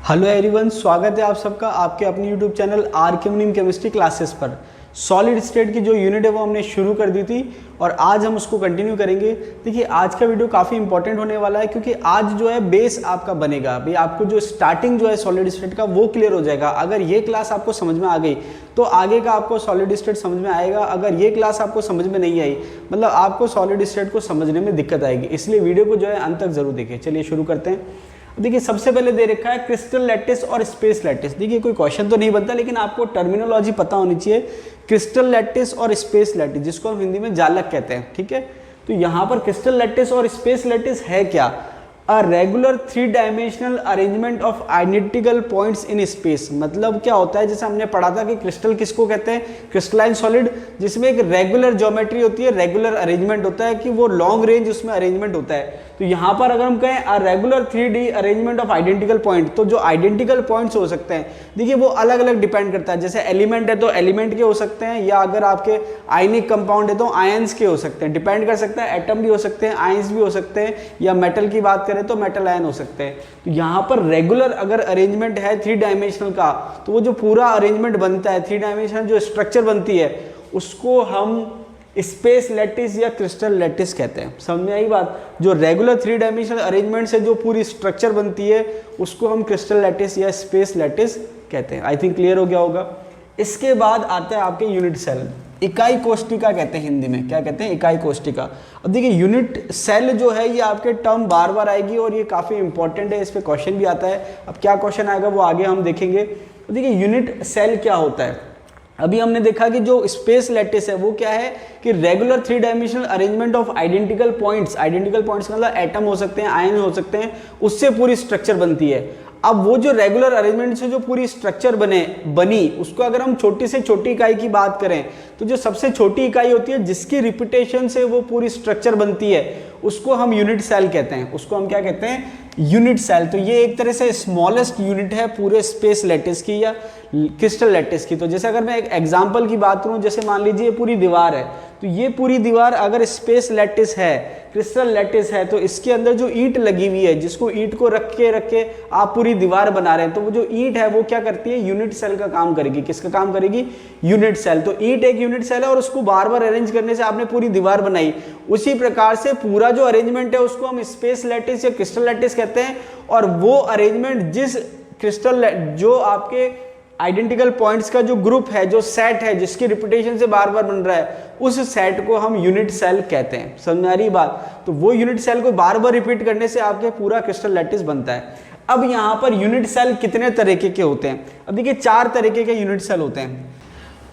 Hello everyone, स्वागत है आप सबका आपके अपने यूट्यूब चैनल आर.के. मुनीम केमिस्ट्री क्लासेस पर। सॉलिड स्टेट की जो यूनिट है वो हमने शुरू कर दी थी और आज हम उसको कंटिन्यू करेंगे। देखिए आज का वीडियो काफ़ी इंपॉर्टेंट होने वाला है क्योंकि आज जो है बेस आपका बनेगा। भाई आपको जो स्टार्टिंग जो है सॉलिड स्टेट का वो क्लियर हो जाएगा। अगर ये क्लास आपको समझ में आ गई तो आगे का आपको सॉलिड स्टेट समझ में आएगा। अगर ये क्लास आपको समझ में नहीं आई मतलब आपको सॉलिड स्टेट को समझने में दिक्कत आएगी। इसलिए वीडियो को जो है अंत तक जरूर देखें। चलिए शुरू करते हैं। देखिए सबसे पहले दे रखा है क्रिस्टल लैटिस और स्पेस लैटिस। देखिए कोई क्वेश्चन तो नहीं बनता लेकिन आपको टर्मिनोलॉजी पता होनी चाहिए। क्रिस्टल लैटिस और स्पेस लैटिस जिसको हम हिंदी में जालक कहते हैं, ठीक है। तो यहाँ पर क्रिस्टल लैटिस और स्पेस लैटिस है क्या? A regular 3 dimensional arrangement of identical points in space. मतलब क्या होता है, जैसे हमने पढ़ा था कि क्रिस्टल किसको कहते हैं, क्रिस्टलाइन सॉलिड, जिसमें एक रेगुलर ज्योमेट्री होती है, रेगुलर अरेंजमेंट होता है कि वो लॉन्ग रेंज उसमें अरेंजमेंट होता है। तो यहाँ पर अगर हम कहें a regular 3D arrangement of identical point, तो जो आइडेंटिकल पॉइंट्स हो सकते हैं देखिए वो अलग अलग डिपेंड करता है। जैसे एलिमेंट है तो एलिमेंट के हो सकते हैं, या अगर आपके आयनिक कंपाउंड है तो आयंस के हो सकते हैं, डिपेंड कर सकता है। एटम भी हो सकते हैं, आयंस भी हो सकते हैं, या मेटल की बात करें तो मेटल आयन हो सकते हैं। तो यहाँ पर रेगुलर अगर अरेंजमेंट है 3 डायमेंशनल का तो वो जो पूरा अरेंजमेंट बनता है, 3 डायमेंशनल जो स्ट्रक्चर बनती है उसको हम स्पेस लैटिस या क्रिस्टल लैटिस कहते हैं। समझ में आई बात? जो रेगुलर 3 डायमेंशनल अरेंजमेंट से जो पूरी स्ट्रक्चर बनती है उसको हम क्रिस्टल लैटिस या स्पेस लैटिस कहते हैं। आई थिंक क्लियर हो गया होगा। इसके बाद आता है आपके यूनिट सेल। इकाई कोष्टिका कहते हैं हिंदी में। क्या कहते हैं? इकाई कोष्टिका। अब देखिए यूनिट सेल जो है ये आपके टर्म बार बार आएगी और ये काफ़ी इंपॉर्टेंट है, इस पर क्वेश्चन भी आता है। अब क्या क्वेश्चन आएगा वो आगे हम देखेंगे। देखिए यूनिट सेल क्या होता है। अभी हमने देखा कि जो स्पेस लैटिस है वो क्या है कि regular 3 dimensional arrangement of identical points. Identical points मतलब एटम हो सकते हैं, आयन हो सकते हैं, उससे पूरी स्ट्रक्चर बनती है। अब वो जो रेगुलर अरेंजमेंट से जो पूरी स्ट्रक्चर बनी उसको अगर हम छोटी से छोटी इकाई की बात करें तो जो सबसे छोटी इकाई होती है जिसकी रिपीटेशन से वो पूरी स्ट्रक्चर बनती है उसको हम यूनिट सेल कहते हैं। उसको हम क्या कहते हैं? Unit cell. तो ये एक तरह से स्मॉलेस्ट यूनिट है पूरे स्पेस लैटिस की या क्रिस्टल लैटिस की। तो जैसे अगर मैं एक एग्जांपल की बात करूं, जैसे मान लीजिए पूरी दीवार है, तो ये पूरी दीवार अगर स्पेस लैटिस है, क्रिस्टल लैटिस है, तो इसके अंदर जो ईंट लगी हुई है, जिसको ईंट को रख के आप पूरी दीवार बना रहे हैं, तो वो जो ईंट है वो क्या करती है? यूनिट सेल का काम करेगी। किसका काम करेगी? Unit cell. तो ईंट एक यूनिट सेल है और उसको बार बार अरेंज करने से आपने पूरी दीवार बनाई। उसी प्रकार से पूरा जो अरेंजमेंट है उसको हम स्पेस लैटिस या क्रिस्टल लैटिस कहते हैं। और वो अरेंजमेंट जिस क्रिस्टल जो आपके आइडेंटिकल पॉइंट्स का जो ग्रुप है, जो सेट है, जिसकी रिपीटेशन से बार बार बन रहा है, उस सेट को हम यूनिट सेल कहते हैं। समझ आ रही बात? तो वो यूनिट सेल को बार बार रिपीट करने से आपके पूरा क्रिस्टल लैटिस बनता है। अब यहाँ पर यूनिट सेल कितने तरीके के होते हैं? अब देखिए 4 तरीके के यूनिट सेल होते हैं।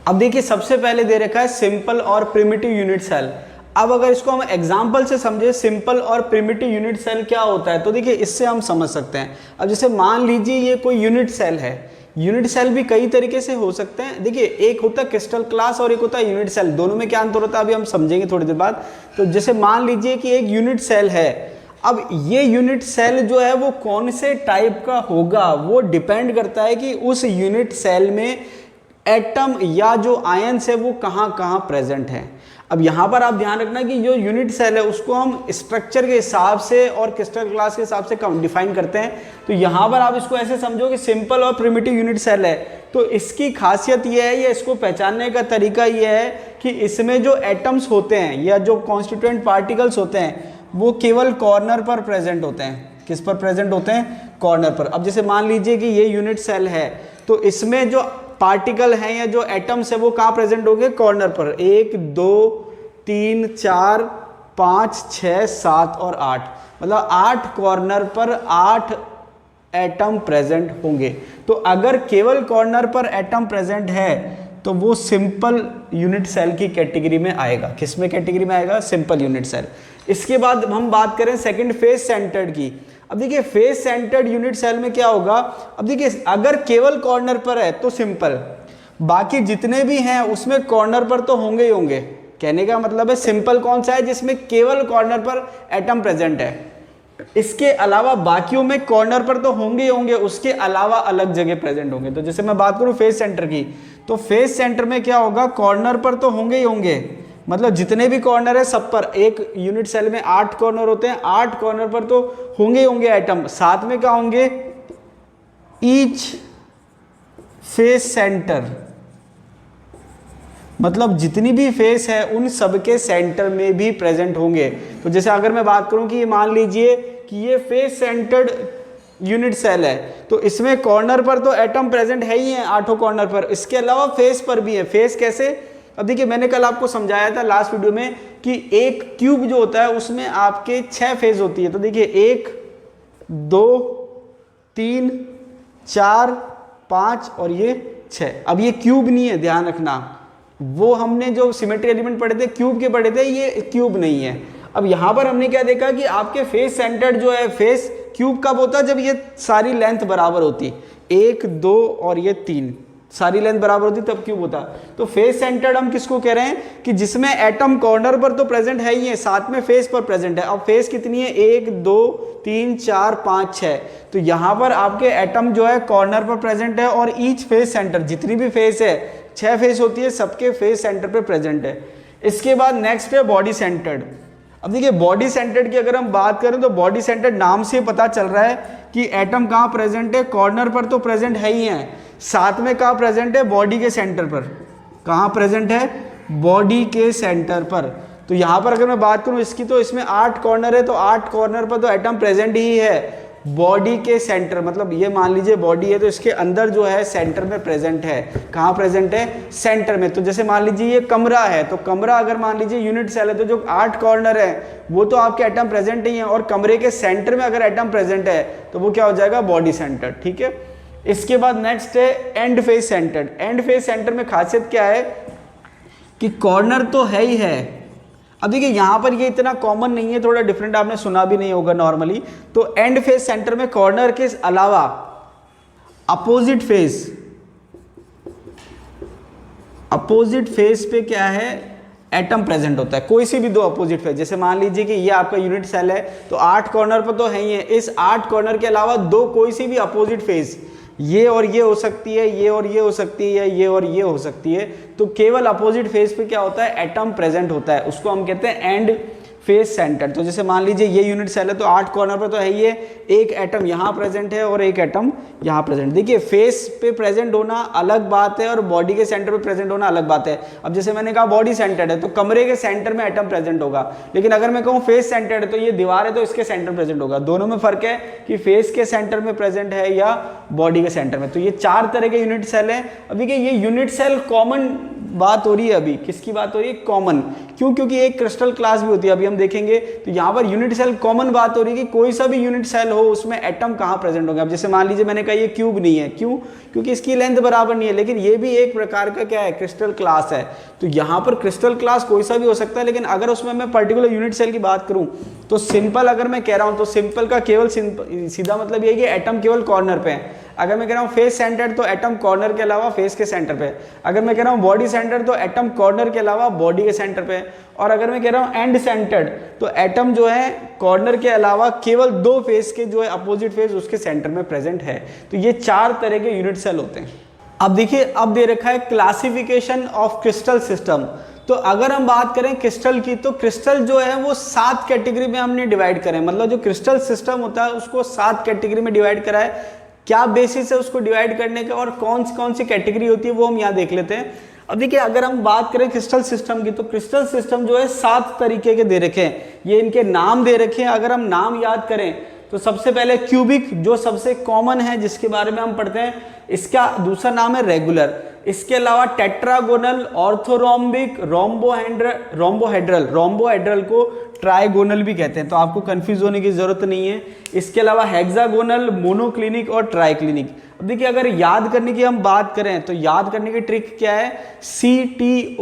अब देखिए सबसे पहले दे रखा है सिंपल और प्रिमिटिव यूनिट सेल। अब अगर इसको हम एग्जाम्पल से समझे सिंपल और प्रिमिटिव यूनिट सेल क्या होता है तो देखिए इससे हम समझ सकते हैं। अब जैसे मान लीजिए ये कोई यूनिट सेल है। यूनिट सेल भी कई तरीके से हो सकते हैं। देखिए एक होता है क्रिस्टल क्लास और एक होता है यूनिट सेल। दोनों में क्या अंतर होता है अभी हम समझेंगे थोड़ी देर बाद। तो जैसे मान लीजिए कि एक यूनिट सेल है। अब ये यूनिट सेल जो है वो कौन से टाइप का होगा वो डिपेंड करता है कि उस यूनिट सेल में एटम या जो आयंस है वो कहाँ कहाँ प्रेजेंट है। अब यहाँ पर आप ध्यान रखना कि जो यूनिट सेल है उसको हम स्ट्रक्चर के हिसाब से और क्रिस्टल क्लास के हिसाब से डिफाइन करते हैं। तो यहाँ पर आप इसको ऐसे समझो कि सिंपल और प्रिमिटिव यूनिट सेल है। तो इसकी खासियत यह है या इसको पहचानने का तरीका यह है कि इसमें जो एटम्स होते हैं या जो कॉन्स्टिट्यूएंट पार्टिकल्स होते हैं वो केवल कॉर्नर पर प्रेजेंट होते हैं। किस पर प्रेजेंट होते हैं? कॉर्नर पर। अब जैसे मान लीजिए कि ये यूनिट सेल है तो इसमें जो पार्टिकल हैं या जो एटम्स है वो कहाँ प्रेजेंट होंगे? कॉर्नर पर। 1 2 3 4 5 6 7 और 8 मतलब 8 कॉर्नर पर 8 एटम प्रेजेंट होंगे। तो अगर केवल कॉर्नर पर एटम प्रेजेंट है तो वो सिंपल यूनिट सेल की कैटेगरी में आएगा। किस में कैटेगरी में आएगा? Simple unit cell. इसके बाद हम बात करें सेकंड फेस सेंटर्ड की। अब देखिए फेस सेंटर्ड यूनिट सेल में क्या होगा? अब देखिए अगर केवल कॉर्नर पर है तो सिंपल, बाकी जितने भी हैं उसमें कॉर्नर पर तो होंगे ही होंगे। कहने का मतलब है सिंपल कौन सा है? जिसमें केवल कॉर्नर पर एटम प्रेजेंट है। इसके अलावा बाकियों में कॉर्नर पर तो होंगे ही होंगे, उसके अलावा अलग जगह प्रेजेंट होंगे। तो जैसे मैं बात करूं फेस सेंटर की, तो फेस सेंटर में क्या होगा? कॉर्नर पर तो होंगे ही होंगे, मतलब जितने भी कॉर्नर है सब पर। एक यूनिट सेल में 8 कॉर्नर होते हैं, 8 कॉर्नर पर तो होंगे ही होंगे एटम। साथ में क्या होंगे? ईच फेस सेंटर, मतलब जितनी भी फेस है उन सबके सेंटर में भी प्रेजेंट होंगे। तो जैसे अगर मैं बात करूं कि ये मान लीजिए कि ये फेस सेंटर्ड यूनिट सेल है, तो इसमें कॉर्नर पर तो एटम प्रेजेंट है ही है, 8 कॉर्नर पर, इसके अलावा फेस पर भी है। फेस कैसे? अब देखिए मैंने कल आपको समझाया था लास्ट वीडियो में कि एक क्यूब जो होता है उसमें आपके 6 फेस होती है। तो देखिए 1 2 3 4 5 और ये 6। अब ये क्यूब नहीं है, ध्यान रखना, वो हमने जो सिमेट्री एलिमेंट पढ़े थे क्यूब के पढ़े थे, ये क्यूब नहीं है। अब यहां पर हमने क्या देखा कि आपके फेस सेंटर्ड जो है, फेस क्यूब कब होता है? जब ये सारी लेंथ बराबर होती, 1 2 और ये 3 सारी लेंथ बराबर होती तब क्यूब होता। तो फेस सेंटर्ड हम किसको कह रहे हैं कि जिसमें एटम कॉर्नर पर तो प्रेजेंट है ही है, साथ में फेस पर प्रेजेंट है। अब फेस कितनी है? 1 2 3 4 5 6। तो यहां पर आपके एटम जो है कॉर्नर पर प्रेजेंट है और ईच फेस सेंटर, जितनी भी फेस है, 6 फेस होती है, सबके फेस सेंटर पे प्रेजेंट है। इसके बाद नेक्स्ट है बॉडी सेंटर्ड। अब देखिए बॉडी सेंटर्ड की अगर हम बात करें तो बॉडी सेंटर्ड नाम से पता चल रहा है कि एटम कहाँ प्रेजेंट है? कॉर्नर पर तो प्रेजेंट है ही है, साथ में कहाँ प्रेजेंट है? बॉडी के सेंटर पर। कहाँ प्रेजेंट है? बॉडी के सेंटर पर। तो यहाँ पर अगर मैं बात करूँ इसकी, तो इसमें 8 कॉर्नर है, तो 8 कॉर्नर पर तो एटम प्रेजेंट ही है बॉडी के सेंटर, मतलब ये मान लीजिए बॉडी है तो इसके अंदर जो है सेंटर में प्रेजेंट है। कहाँ प्रेजेंट है? सेंटर में। तो जैसे मान लीजिए ये कमरा है, तो कमरा अगर मान लीजिए यूनिट सेल है, तो जो 8 कॉर्नर है वो तो आपके एटम प्रेजेंट ही है, और कमरे के सेंटर में अगर एटम प्रेजेंट है तो वो क्या हो जाएगा? Body centre. ठीक है। इसके बाद नेक्स्ट है and face centre. And face centre में खासियत क्या है कि कॉर्नर तो है ही है। अब देखिए यहां पर ये इतना कॉमन नहीं है, थोड़ा डिफरेंट, आपने सुना भी नहीं होगा नॉर्मली। तो एंड फेस सेंटर में कॉर्नर के अलावा अपोजिट फेस पे क्या है? एटम प्रेजेंट होता है, कोई सी भी 2 अपोजिट फेस। जैसे मान लीजिए कि ये आपका यूनिट सेल है, तो 8 कॉर्नर पर तो है ही है, इस 8 कॉर्नर के अलावा 2 कोई सी भी अपोजिट फेस, ये और ये हो सकती है, ये और ये हो सकती है, ये और ये हो सकती है। तो केवल अपोजिट फेस पे क्या होता है? एटम प्रेजेंट होता है, उसको हम कहते हैं एंड फेस सेंटर। तो जैसे मान लीजिए ये यूनिट सेल है, तो 8 कॉर्नर पर तो है ही है, एक एटम यहाँ प्रेजेंट है और एक एटम यहाँ प्रेजेंट। देखिए फेस पे प्रेजेंट होना अलग बात है और बॉडी के सेंटर पे प्रेजेंट होना अलग बात है। अब जैसे मैंने कहा बॉडी सेंटर्ड है, तो कमरे के सेंटर में एटम प्रेजेंट होगा, लेकिन अगर मैं कहूँ फेस सेंटर्ड है, तो ये दीवार है तो इसके सेंटर प्रेजेंट होगा। दोनों में फर्क है कि फेस के सेंटर में प्रेजेंट है या बॉडी के सेंटर में। तो ये 4 तरह के यूनिट सेल है। अब देखिए ये यूनिट सेल कॉमन बात हो रही है, अभी किसकी बात हो रही है? कॉमन। क्यों? क्योंकि एक क्रिस्टल क्लास भी होती है, अभी हम देखेंगे। तो यहाँ पर यूनिट सेल कॉमन बात हो रही है कि कोई सा भी यूनिट सेल हो उसमें एटम कहाँ प्रेजेंट होंगे। अब जैसे मान लीजिए मैंने कहा ये क्यूब नहीं है, क्यों? क्योंकि इसकी लेंथ बराबर नहीं है, लेकिन ये भी एक प्रकार का क्या है? क्रिस्टल क्लास है। तो यहाँ पर क्रिस्टल क्लास कोई सा भी हो सकता है, लेकिन अगर उसमें मैं पर्टिकुलर यूनिट सेल की बात करूँ तो सिंपल अगर मैं कह रहा हूँ तो सिंपल का केवल सीधा मतलब ये है कि एटम केवल कॉर्नर पे है। अगर मैं कह रहा हूँ फेस सेंटर तो एटम कॉर्नर के अलावा फेस के सेंटर पे। अगर मैं कह रहा हूँ बॉडी सेंटर तो एटम कॉर्नर के अलावा बॉडी के सेंटर पे। और अगर मैं कह रहा हूँ एंड सेंटर्ड तो एटम जो है कॉर्नर के अलावा केवल 2 फेस के जो है अपोजिट फेस उसके सेंटर में प्रेजेंट है। तो ये 4 तरह के यूनिट सेल होते हैं। अब देखिए अब दे रखा है क्लासिफिकेशन ऑफ क्रिस्टल सिस्टम। तो अगर हम बात करें क्रिस्टल की, तो क्रिस्टल जो है वो 7 कैटेगरी में हमने डिवाइड करें, मतलब जो क्रिस्टल सिस्टम होता है उसको 7 कैटेगरी में डिवाइड करा है। क्या बेसिस है उसको डिवाइड करने का और कौन सी कैटेगरी होती है वो हम यहाँ देख लेते हैं। अब देखिए अगर हम बात करें क्रिस्टल सिस्टम की, तो क्रिस्टल सिस्टम जो है 7 तरीके के दे रखे हैं, ये इनके नाम दे रखे हैं। अगर हम नाम याद करें तो सबसे पहले क्यूबिक जो सबसे कॉमन है जिसके बारे में हम पढ़ते हैं, इसका दूसरा नाम है रेगुलर। इसके अलावा टेट्रागोनल, ऑर्थोरोम्बिक, रोम्बोहेड्रल, रोम्बोहेड्रल को ट्राइगोनल भी कहते हैं, तो आपको कंफ्यूज होने की जरूरत नहीं है। इसके अलावा हेक्सागोनल, मोनोक्लिनिक और ट्राइक्लिनिक। अब देखिए अगर याद करने की हम बात करें तो याद करने की ट्रिक क्या है? CTORHMT।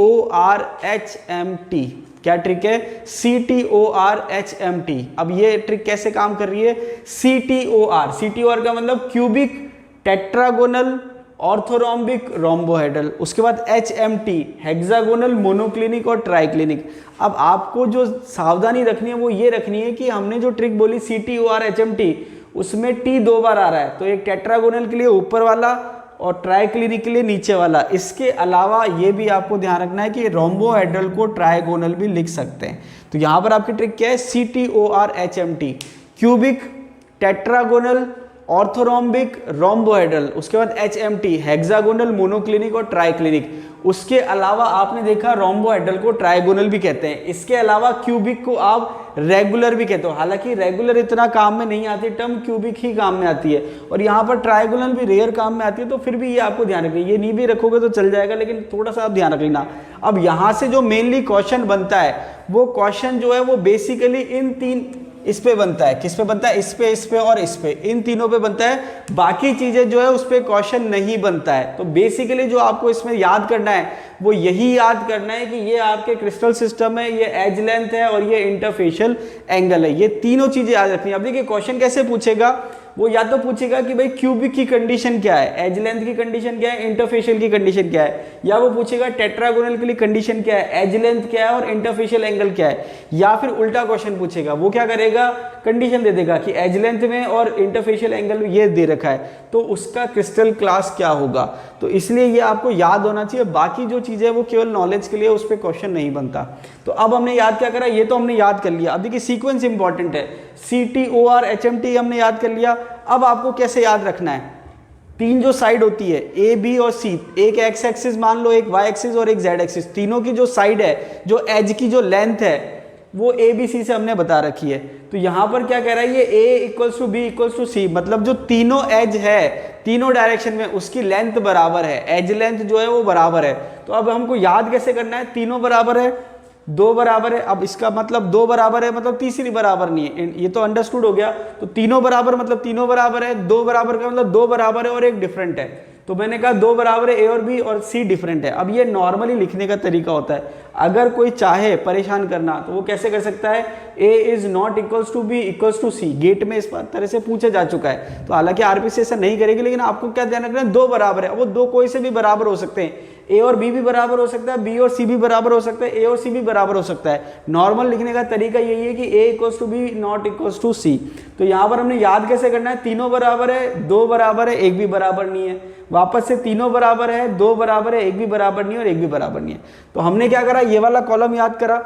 क्या ट्रिक है? CTORHMT। अब ये ट्रिक कैसे काम कर रही है? CTOR का मतलब क्यूबिक, टेट्रागोनल, ऑर्थोरोम्बिक, रोम्बोहेड्रल। उसके बाद HMT हेक्सागोनल, मोनोक्लिनिक और ट्राइक्लिनिक। अब आपको जो सावधानी रखनी है वो ये रखनी है कि हमने जो ट्रिक बोली CTORHMT उसमें T 2 बार आ रहा है, तो एक टेट्रागोनल के लिए ऊपर वाला और ट्राइक्लिनिक के लिए नीचे वाला। इसके अलावा ये भी आपको ध्यान रखना है कि रोम्बोहेड्रल को ट्राइगोनल भी लिख सकते हैं। तो यहाँ पर आपकी ट्रिक क्या है? CTORHMT cubic, tetragonal, orthorhombic, rhombohedral, उसके बाद HMT, हेक्सागोनल, मोनोक्लिनिक और ट्राइक्लिनिक। उसके अलावा आपने देखा रोम्बोहेड्रल को ट्राइगोनल भी कहते हैं। इसके अलावा क्यूबिक को आप रेगुलर भी कहते हो। हालांकि रेगुलर इतना काम में नहीं आती, टर्म क्यूबिक ही काम में आती है, और यहाँ पर ट्राइगोनल भी रेयर काम में आती है। तो फिर भी ये आपको ध्यान रखना, ये नहीं भी रखोगे तो चल जाएगा, लेकिन थोड़ा सा आप ध्यान रख लेना। अब यहाँ से जो मेनली क्वेश्चन बनता है, वो क्वेश्चन जो है वो बेसिकली इन तीन, इस पे बनता है। किस पे बनता है? इस पे और इस पे, इन तीनों पे बनता है। बाकी चीजें जो है उस पे क्वेश्चन नहीं बनता है। तो बेसिकली जो आपको इसमें याद करना है वो यही याद करना है कि ये आपके क्रिस्टल सिस्टम है, ये एज लेंथ है और ये इंटरफेशियल एंगल है। ये तीनों चीजें याद रखनी है। अब देखिए क्वेश्चन कैसे पूछेगा, वो या तो पूछेगा कि भाई क्यूबिक की कंडीशन क्या है, एज लेंथ की कंडीशन क्या है, इंटरफेशियल की कंडीशन क्या है, या वो पूछेगा टेट्रागोनल के लिए कंडीशन क्या है, एज लेंथ क्या है और इंटरफेशियल एंगल क्या है, या फिर उल्टा क्वेश्चन पूछेगा। वो क्या करेगा, कंडीशन दे देगा कि एज लेंथ में और इंटरफेशियल एंगल ये दे रखा है, तो उसका क्रिस्टल क्लास क्या होगा। तो इसलिए ये आपको याद होना चाहिए। बाकी जो चीजें वो केवल नॉलेज के लिए, उस पर क्वेश्चन नहीं बनता। तो अब हमने याद क्या करा, ये तो हमने याद कर लिया। अब देखिए सीक्वेंस इंपॉर्टेंट है, CTOR HMT हमने याद कर लिया। अब आपको कैसे याद रखना है, तीन जो साइड होती है A B और C, एक एक्स एक्सिस मान लो, एक वाई एक्सिस और एक जेड एक्सिस, तीनों की जो साइड है, जो एज की जो लेंथ है, वो ABC से हमने बता रखी है। तो यहां पर क्या कह रहा है, ये A = B = C, मतलब जो तीनों एज है तीनों डायरेक्शन में, उसकी लेंथ बराबर है, एज लेंथ जो है वो बराबर है। तो अब हमको याद कैसे करना है, तीनों बराबर है, दो बराबर है। अब इसका मतलब दो बराबर है मतलब तीसरी बराबर नहीं है, ये तो अंडरस्टूड हो गया। तो तीनों बराबर मतलब तीनों बराबर है, दो बराबर का मतलब दो बराबर है और एक डिफरेंट है। तो मैंने कहा दो बराबर है, A और B और C डिफरेंट है। अब ये नॉर्मली लिखने का तरीका होता है। अगर कोई चाहे परेशान करना तो वो कैसे कर सकता है, A is not equals to B equals to C, गेट में इस तरह से पूछा जा चुका है। तो हालांकि RPC ऐसा नहीं करेगी, लेकिन आपको क्या ध्यान रखना है, दो बराबर है। वो दो कोई से भी बराबर हो सकते हैं, A और B भी बराबर हो सकता है, B और C भी बराबर हो सकता है, A और C भी बराबर हो सकता है। नॉर्मल लिखने का तरीका यही है कि A = B not = C। तो यहाँ पर हमने याद कैसे करना है, तीनों बराबर है, दो बराबर है, एक भी बराबर नहीं है। वापस से तीनों बराबर है, दो बराबर है, एक भी बराबर नहीं है और एक भी बराबर नहीं है। तो हमने क्या करा, ये वाला कॉलम याद करा।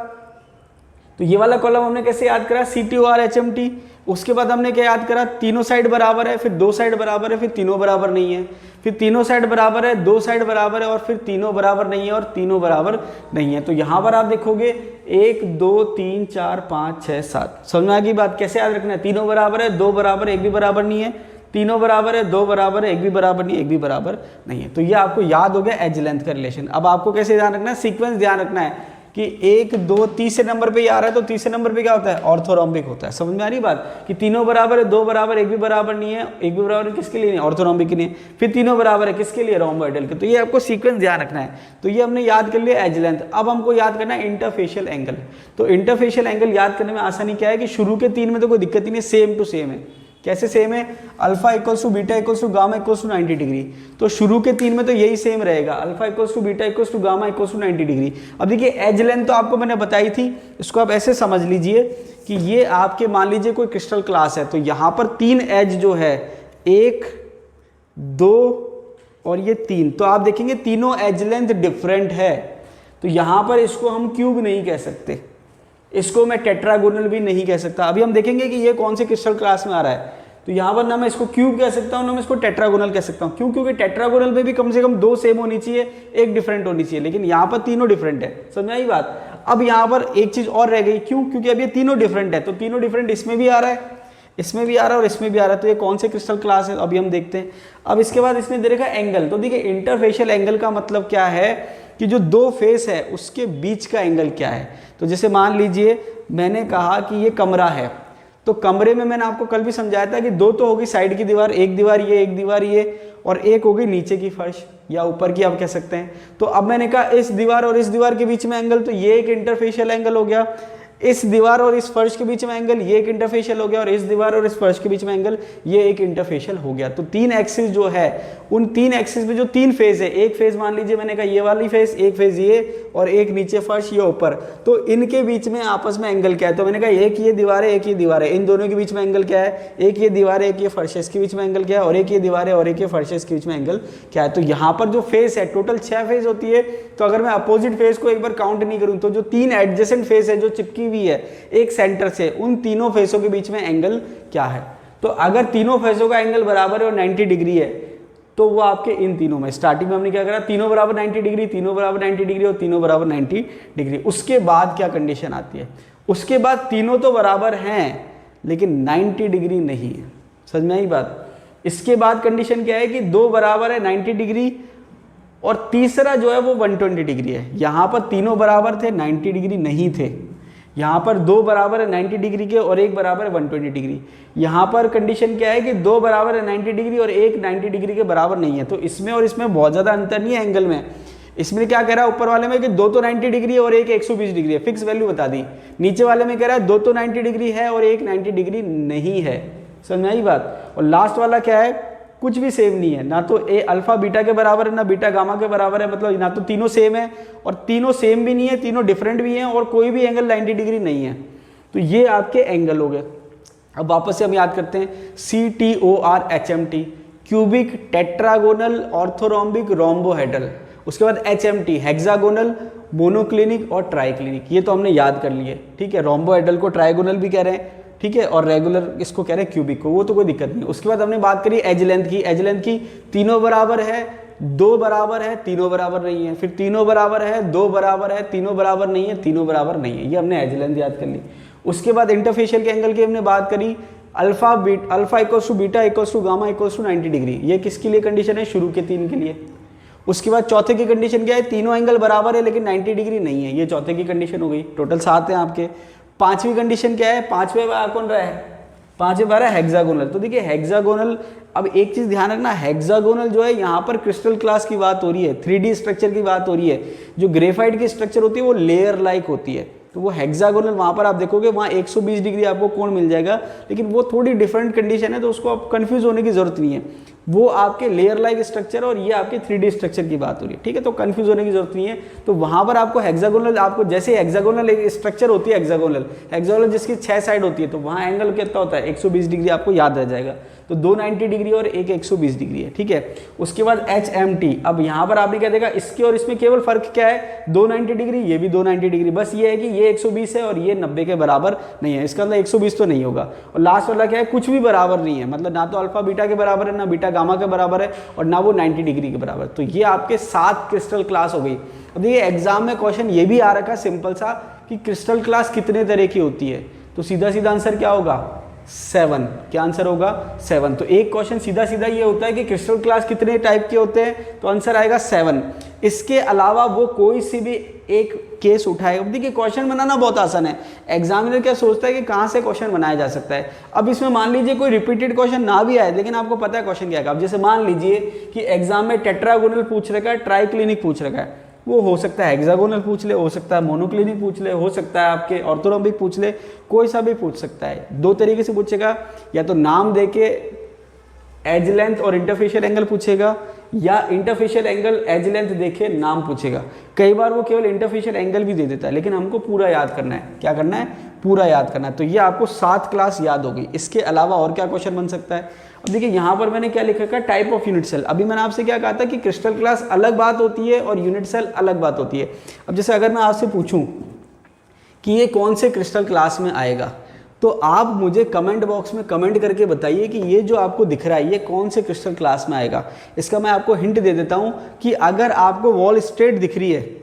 तो ये वाला कॉलम हमने कैसे याद करा, CTOR HMT। उसके बाद हमने क्या याद करा, तीनों साइड बराबर है, फिर दो साइड बराबर है, फिर तीनों बराबर नहीं है, फिर तीनों साइड बराबर है, दो साइड बराबर है और फिर तीनों बराबर नहीं है और तीनों बराबर नहीं है। तो यहाँ पर आप देखोगे 1 2 3 4 5 6 7, समझ में आ गई बात। कैसे याद रखना है, तीनों बराबर है, दो बराबर, एक भी बराबर नहीं है, तीनों बराबर है, दो बराबर है, एक भी बराबर नहीं, एक भी बराबर नहीं है। तो ये आपको याद हो गया एज लेंथ का रिलेशन। अब आपको कैसे ध्यान रखना है, सीक्वेंस ध्यान रखना है कि 1 2 तीसरे नंबर पे आ रहा है, तो तीसरे नंबर पे क्या होता है, ऑर्थोरोम्बिक होता है। समझ में आ रही बात कि तीनों बराबर है, दो बराबर, एक भी बराबर नहीं है, एक भी बराबर किसके लिए नहीं, ऑर्थोरोम्बिक के लिए। फिर तीनों बराबर है किसके लिए, रोम्बोइडल के। तो ये आपको सीक्वेंस ध्यान रखना है। तो ये हमने याद कर लिया एज लेंथ। अब हमको याद करना है इंटरफेशियल एंगल। तो इंटरफेशियल एंगल याद करने में आसानी क्या है कि शुरू के तीन में तो कोई दिक्कत ही नहीं, सेम टू सेम है। कैसे सेम है, अल्फा = बीटा = गामा = 90 डिग्री। तो शुरू के तीन में तो यही सेम रहेगा, अल्फा = बीटा = गामा = 90 डिग्री। अब देखिए एज लेंथ तो आपको मैंने बताई थी, इसको आप ऐसे समझ लीजिए कि ये आपके मान लीजिए कोई क्रिस्टल क्लास है। तो यहाँ पर तीन एज जो है, 1 2 और ये 3, तो आप देखेंगे तीनों एज लेंथ डिफरेंट है। तो यहाँ पर इसको हम क्यूब नहीं कह सकते, इसको मैं टेट्रागोनल भी नहीं कह सकता। अभी हम देखेंगे कि ये कौन से क्रिस्टल क्लास में आ रहा है। तो यहाँ पर ना मैं इसको क्यूब कह सकता हूँ, ना मैं इसको टेट्रागोनल कह सकता हूँ। क्यों, क्योंकि टेट्रागोनल में भी कम से कम दो सेम होनी चाहिए, एक डिफरेंट होनी चाहिए, लेकिन यहाँ पर तीनों डिफरेंट है। समझ में आई बात। अब यहाँ पर एक चीज और रह गई, क्यों, क्योंकि अब ये तीनों डिफरेंट है। तो तीनों डिफरेंट इसमें भी आ रहा है, इसमें भी आ रहा है और इसमें भी आ रहा है। तो ये कौन से क्रिस्टल क्लास है, अभी हम देखते हैं। अब इसके बाद इसने दे रखा एंगल। तो देखिए इंटरफेशियल एंगल का मतलब क्या है कि जो दो फेस है उसके बीच का एंगल क्या है। तो जैसे मान लीजिए मैंने कहा कि ये कमरा है, तो कमरे में मैंने आपको कल भी समझाया था कि दो तो होगी साइड की दीवार, एक दीवार ये, एक दीवार ये, और एक होगी नीचे की फर्श या ऊपर की आप कह सकते हैं। तो अब मैंने कहा इस दीवार और इस दीवार के बीच में एंगल, तो ये एक इंटरफेशियल एंगल हो गया। इस दीवार और इस फर्श के बीच में एंगल, ये एक इंटरफेशियल हो गया, और इस दीवार और इस फर्श के बीच में एंगल, ये एक इंटरफेशियल हो गया। तो तीन एक्सिस जो है, उन तीन एक्सिस में जो तीन फेज है, एक फेज मान लीजिए मैंने कहा ये वाली फेज, एक फेज ये, और एक नीचे फर्श ये ऊपर, तो इनके बीच में आपस में एंगल क्या है। तो मैंने कहा एक ये दीवार है, एक ये दीवार है, इन दोनों के बीच में एंगल क्या है, एक ये दीवार है, एक ये फर्श है, इसके बीच में एंगल क्या है, और एक ये दीवार है और एक ये फर्श है, इसके बीच में एंगल क्या है। तो यहाँ पर जो फेस है टोटल 6 फेज होती है। तो अगर मैं अपोजिट फेज को एक बार काउंट नहीं करूँ, तो जो तीन एडजेसेंट फेस है जो चिपकी हुई है एक सेंटर से, उन तीनों फेसों के बीच में एंगल क्या है। तो अगर तीनों फेसों का एंगल बराबर है और 90 डिग्री है तो वो आपके इन तीनों में, स्टार्टिंग में हमने क्या करा, तीनों बराबर 90 डिग्री, तीनों बराबर 90 डिग्री और तीनों बराबर 90 डिग्री। उसके बाद क्या कंडीशन आती है, उसके बाद तीनों तो बराबर हैं लेकिन 90 डिग्री नहीं है। समझ में आई बात। इसके बाद कंडीशन क्या है कि दो बराबर है 90 डिग्री और तीसरा जो है वो 120 डिग्री है। यहाँ पर तीनों बराबर थे, 90 डिग्री नहीं थे। यहाँ पर दो बराबर है 90 डिग्री के और एक बराबर है 120 डिग्री। यहाँ पर कंडीशन क्या है कि दो बराबर है 90 डिग्री और एक 90 डिग्री के बराबर नहीं है। तो इसमें और इसमें बहुत ज़्यादा अंतर नहीं है एंगल में। इसमें क्या कह रहा है ऊपर वाले में कि दो तो 90 डिग्री है और एक 120 डिग्री है, फिक्स वैल्यू बता दी। नीचे वाले में कह रहा है दो तो 90 डिग्री है और एक 90 डिग्री नहीं है। समझ में आई बात। और लास्ट वाला क्या है, कुछ भी सेम नहीं है, ना तो ए अल्फा बीटा के बराबर है ना बीटा गामा के बराबर है, मतलब ना तो तीनों सेम है और तीनों सेम भी नहीं है, तीनों डिफरेंट भी हैं और कोई भी एंगल 90 डिग्री नहीं है। तो ये आपके एंगल हो गए। अब वापस से हम याद करते हैं, CTOR cubic, tetragonal, orthorhombic, rhombohedral. उसके बाद HMT हेक्सागोनल, मोनोक्लिनिक और ट्राइक्लिनिक। ये तो हमने याद कर लिए, ठीक है। रोम्बोहेड्रल को ट्राइगोनल भी कह रहे हैं, ठीक है, और रेगुलर इसको कह रहे हैं क्यूबिक को, वो तो कोई दिक्कत नहीं। उसके बाद हमने बात करी एज लेंथ की। एज लेंथ की तीनों बराबर है, दो बराबर है, तीनों बराबर नहीं है, फिर तीनों बराबर है, दो बराबर है, तीनों बराबर नहीं है, तीनों बराबर नहीं है। ये हमने एज लेंथ याद कर ली। उसके बाद इंटरफेशियल के एंगल की हमने बात करी, alpha equals to beta equals to gamma equals to 90 degree. ये किसके लिए कंडीशन है, शुरू के तीन के लिए। उसके बाद चौथे की कंडीशन क्या है, तीनों एंगल बराबर है लेकिन 90 डिग्री नहीं है। ये चौथे की कंडीशन हो गई। टोटल 7 हैं आपके। पांचवी कंडीशन क्या है, पांचवें बार कौन रहा है, पांचवें बार है हेक्सागोनल। तो देखिए हेक्सागोनल, अब एक चीज ध्यान रखना, हेक्सागोनल जो है यहाँ पर क्रिस्टल क्लास की बात हो रही है, 3D स्ट्रक्चर की बात हो रही है। जो ग्रेफाइट की स्ट्रक्चर होती है वो लेयर लाइक होती है। तो वो हेक्सागोनल वहाँ पर आप देखोगे वहाँ 120 डिग्री आपको कोण मिल जाएगा, लेकिन वो थोड़ी डिफरेंट कंडीशन है तो उसको आप कंफ्यूज होने की जरूरत नहीं है। वो आपके लेयर लाइक स्ट्रक्चर और ये आपके 3D स्ट्रक्चर की बात हो रही है, ठीक है। तो कंफ्यूज होने की जरूरत नहीं है। तो वहाँ पर आपको हेक्सागोनल, आपको जैसे हेक्सागोनल एक स्ट्रक्चर होती है, हेक्सागोनल जिसकी 6 साइड होती है, तो वहाँ एंगल कितना होता है 120 डिग्री, आपको याद रह जाएगा। तो दो 90 डिग्री और एक 120 डिग्री है, ठीक है। उसके बाद HMT। अब यहाँ पर आपने क्या देखा, इसके और इसमें केवल फर्क क्या है, दो 90 डिग्री, ये भी दो 90 डिग्री, बस ये है कि ये 120 है और ये 90 के बराबर नहीं है। इसका मतलब 120 तो नहीं होगा। और लास्ट वाला क्या है, कुछ भी बराबर नहीं है, मतलब ना तो अल्फा बीटा के बराबर है, ना बीटा गामा के बराबर है और ना वो 90 डिग्री के बराबर। तो ये आपके 7 क्रिस्टल क्लास हो गई। अब देखिए एग्जाम में क्वेश्चन ये भी आ रखा सिंपल सा कि क्रिस्टल क्लास कितने तरह की होती है, तो सीधा सीधा आंसर क्या होगा, 7। क्या आंसर होगा, 7। तो एक क्वेश्चन सीधा सीधा ये होता है कि क्रिस्टल क्लास कितने टाइप के होते हैं, तो आंसर आएगा 7। इसके अलावा वो कोई सी भी एक केस उठाएगा। देखिए क्वेश्चन बनाना बहुत आसान है। एग्जामिनर क्या सोचता है कि कहाँ से क्वेश्चन बनाया जा सकता है। अब इसमें मान लीजिए कोई रिपीटेड क्वेश्चन ना भी आए, लेकिन आपको पता है क्वेश्चन क्या है। अब जैसे मान लीजिए कि एग्जाम में टेट्रागोनल पूछ रखा है, ट्राइक्लिनिक पूछ रखा है, वो हो सकता है हेक्सागोनल पूछ ले, हो सकता है मोनोक्लिनिक पूछ ले, हो सकता है आपके ऑर्थोरोम्बिक पूछ ले, कोई सा भी पूछ सकता है। दो तरीके से पूछेगा, या तो नाम देके एज लेंथ और इंटरफेशियल एंगल पूछेगा, या इंटरफेशियल एंगल एज लेंथ देखे नाम पूछेगा। कई बार वो केवल इंटरफेशियल एंगल भी दे देता है, लेकिन हमको पूरा याद करना है। क्या करना है, पूरा याद करना है। तो ये आपको 7 क्लास याद होगी। इसके अलावा और क्या क्वेश्चन बन सकता है। अब देखिए यहाँ पर मैंने क्या लिखा है, टाइप ऑफ यूनिट सेल। अभी मैंने आपसे क्या कहा था कि क्रिस्टल क्लास अलग बात होती है और यूनिट सेल अलग बात होती है। अब जैसे अगर मैं आपसे पूछूं कि ये कौन से क्रिस्टल क्लास में आएगा, तो आप मुझे कमेंट बॉक्स में कमेंट करके बताइए कि ये जो आपको दिख रहा है ये कौन से क्रिस्टल क्लास में आएगा। इसका मैं आपको हिंट दे देता हूँ कि अगर आपको वॉल स्ट्रेट दिख रही है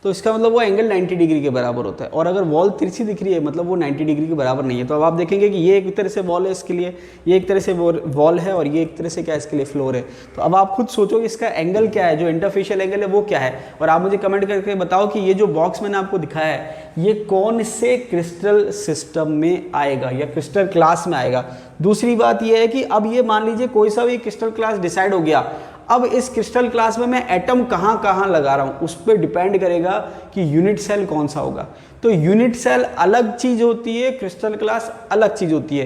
तो इसका मतलब वो एंगल 90 डिग्री के बराबर होता है, और अगर वॉल तिरछी दिख रही है मतलब वो 90 डिग्री के बराबर नहीं है। तो अब आप देखेंगे कि ये एक तरह से वॉल है इसके लिए, ये एक तरह से वॉल है, और ये एक तरह से क्या इसके लिए फ्लोर है। तो अब आप खुद सोचो कि इसका एंगल क्या है, जो इंटरफेशियल एंगल है वो क्या है, और आप मुझे कमेंट करके बताओ कि ये जो बॉक्स मैंने आपको दिखाया है ये कौन से क्रिस्टल सिस्टम में आएगा या क्रिस्टल क्लास में आएगा। दूसरी बात ये है कि अब ये मान लीजिए कोई सा भी क्रिस्टल क्लास डिसाइड हो गया, अब इस क्रिस्टल क्लास में मैं एटम कहाँ कहाँ लगा रहा हूँ उस पर डिपेंड करेगा कि यूनिट सेल कौन सा होगा। तो यूनिट सेल अलग चीज होती है, क्रिस्टल क्लास अलग चीज होती है।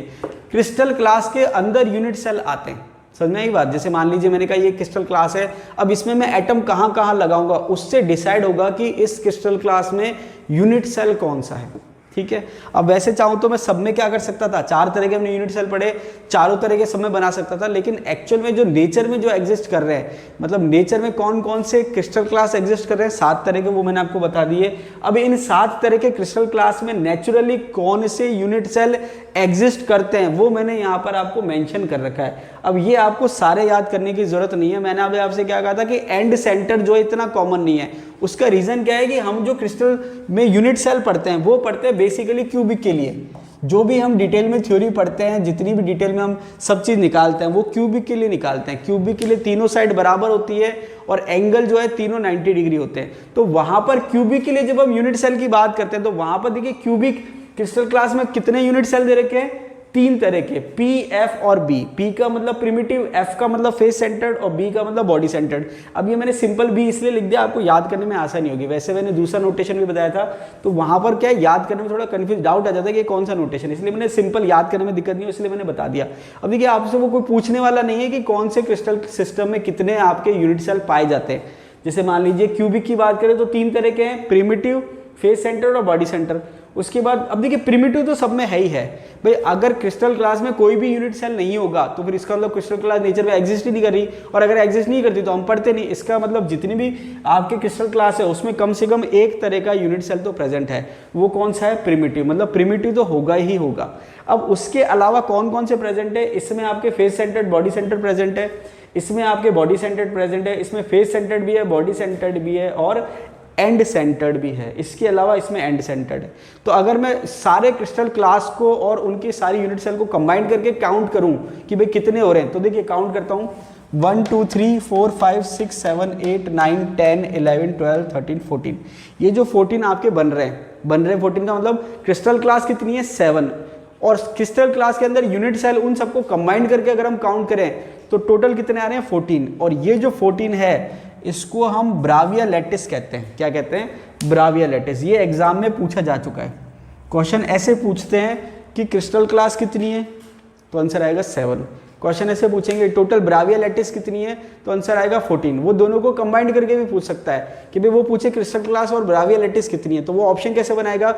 क्रिस्टल क्लास के अंदर यूनिट सेल आते हैं, समझ में आई बात। जैसे मान लीजिए मैंने कहा ये क्रिस्टल क्लास है, अब इसमें मैं एटम कहाँ कहाँ लगाऊंगा उससे डिसाइड होगा कि इस क्रिस्टल क्लास में यूनिट सेल कौन सा है, ठीक है। अब वैसे चाहूँ तो मैं सब में क्या कर सकता था, 4 तरह के हमने यूनिट सेल पढ़े, चारों तरह के सब में बना सकता था, लेकिन एक्चुअल में जो नेचर में जो एग्जिस्ट कर रहे हैं, मतलब नेचर में कौन कौन से क्रिस्टल क्लास एग्जिस्ट कर रहे हैं, 7 तरह के, वो मैंने आपको बता दिए। अब इन 7 तरह के क्रिस्टल क्लास में नेचुरली कौन से यूनिट सेल एग्जिस्ट करते हैं वो मैंने यहाँ पर आपको मेंशन कर रखा है। अब ये आपको सारे याद करने की जरूरत नहीं है। मैंने अभी आपसे क्या कहा था कि एंड सेंटर जो इतना कॉमन नहीं है, उसका रीजन क्या है कि हम जो क्रिस्टल में यूनिट सेल पढ़ते हैं वो पढ़ते हैं बेसिकली क्यूबिक के लिए। जो भी हम डिटेल में थ्योरी पढ़ते हैं, जितनी भी डिटेल में हम सब चीज़ निकालते हैं वो क्यूबिक के लिए निकालते हैं। क्यूबिक के लिए तीनों साइड बराबर होती है और एंगल जो है तीनों 90 डिग्री होते हैं। तो वहां पर क्यूबिक के लिए जब हम यूनिट सेल की बात करते हैं तो वहां पर देखिए क्यूबिक क्रिस्टल क्लास में कितने यूनिट सेल दे रखे हैं, 3 तरह के, P, F और B। P का मतलब प्रिमिटिव, F का मतलब फेस सेंटर्ड और B का मतलब बॉडी सेंटर्ड। अब ये मैंने सिंपल B इसलिए लिख दिया, आपको याद करने में आसानी होगी। वैसे मैंने दूसरा नोटेशन भी बताया था तो वहां पर क्या है, याद करने में थोड़ा कंफ्यूज डाउट आ जाता है कि कौन सा नोटेशन, इसलिए मैंने सिंपल याद करने में दिक्कत नहीं हो इसलिए मैंने बता दिया। अब देखिए आपसे वो कोई पूछने वाला नहीं है कि कौन से क्रिस्टल सिस्टम में कितने आपके यूनिट सेल पाए जाते हैं। जैसे मान लीजिए क्यूबिक की बात करें तो 3 तरह के हैं, प्रिमिटिव, फेस सेंटर्ड और बॉडी सेंटर। उसके बाद अब देखिए प्रिमिटिव तो सब में है ही है भाई। अगर क्रिस्टल क्लास में कोई भी यूनिट सेल नहीं होगा तो फिर इसका मतलब क्रिस्टल क्लास नेचर में एग्जिस्ट ही नहीं कर रही, और अगर एग्जिस्ट नहीं करती तो हम पढ़ते नहीं। इसका मतलब जितनी भी आपके क्रिस्टल क्लास है उसमें कम से कम एक तरह का यूनिट सेल तो प्रेजेंट है। वो कौन सा है, प्रिमिटिव। मतलब प्रिमिटिव तो होगा ही होगा। अब उसके अलावा कौन कौन से प्रेजेंट है, इसमें आपके face centred, body centred present है, इसमें आपके बॉडी सेंटर्ड प्रेजेंट है, इसमें फेस सेंटर्ड भी है, बॉडी सेंटर्ड भी है और एंड सेंटर्ड भी है। इसके अलावा इसमें एंड सेंटर्ड है। तो अगर मैं सारे क्रिस्टल क्लास को और उनकी सारी यूनिट सेल को कंबाइन करके काउंट करूं कि भाई कितने हो रहे हैं, तो देखिए काउंट करता हूं 1 2 3 4 5 6 7 8 9 10 11 12 13 14। ये जो 14 आपके बन रहे हैं 14 का मतलब क्रिस्टल क्लास कितनी है, 7। और क्रिस्टल क्लास के अंदर यूनिट सेल उन सबको कंबाइन करके अगर हम काउंट करें तो टोटल कितने आ रहे हैं, 14। और ये जो 14 है इसको हम ब्राविया लैटिस कहते हैं। क्या कहते हैं, ब्राविया लैटिस। ये एग्जाम में पूछा जा चुका है। क्वेश्चन ऐसे पूछते हैं कि क्रिस्टल क्लास कितनी है तो आंसर आएगा 7। क्वेश्चन ऐसे पूछेंगे टोटल ब्राविया लैटिस कितनी है तो आंसर आएगा 14। वो दोनों को कंबाइंड करके भी पूछ सकता है कि भाई वो पूछे क्रिस्टल क्लास और ब्राविया लैटिस कितनी है, तो वो ऑप्शन कैसे बनाएगा,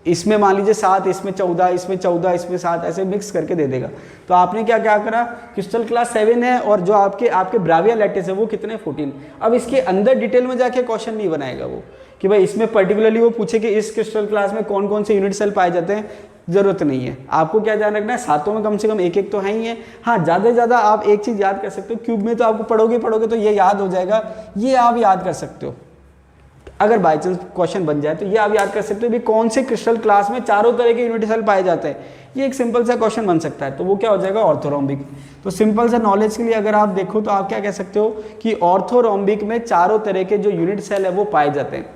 इसमें मान लीजिए 7, इसमें 14, इसमें 14, इसमें 7, ऐसे मिक्स करके दे देगा। तो आपने क्या क्या करा, क्रिस्टल क्लास 7 है और जो आपके ब्राविया लैटिस है वो कितने, 14। अब इसके अंदर डिटेल में जाके क्वेश्चन नहीं बनाएगा वो कि भाई इसमें पर्टिकुलरली वो पूछे कि इस क्रिस्टल क्लास में कौन कौन से यूनिट सेल पाए जाते हैं। जरूरत नहीं है। आपको क्या ध्यान रखना है, सातों में कम से कम एक एक तो है ही है। हाँ, ज़्यादा से ज़्यादा आप एक चीज़ याद कर सकते हो, क्यूब में तो आपको पढ़ोगे तो ये याद हो जाएगा, ये आप याद कर सकते हो। अगर बाई चांस क्वेश्चन बन जाए तो ये आप याद कर सकते हो भी कौन से क्रिस्टल क्लास में चारों तरह के यूनिट सेल पाए जाते हैं। ये एक सिंपल सा क्वेश्चन बन सकता है, तो वो क्या हो जाएगा, ऑर्थोरोम्बिक। तो सिंपल सा नॉलेज के लिए अगर आप देखो तो आप क्या कह सकते हो कि ऑर्थोरोम्बिक में चारों तरह के जो यूनिट सेल है वो पाए जाते हैं।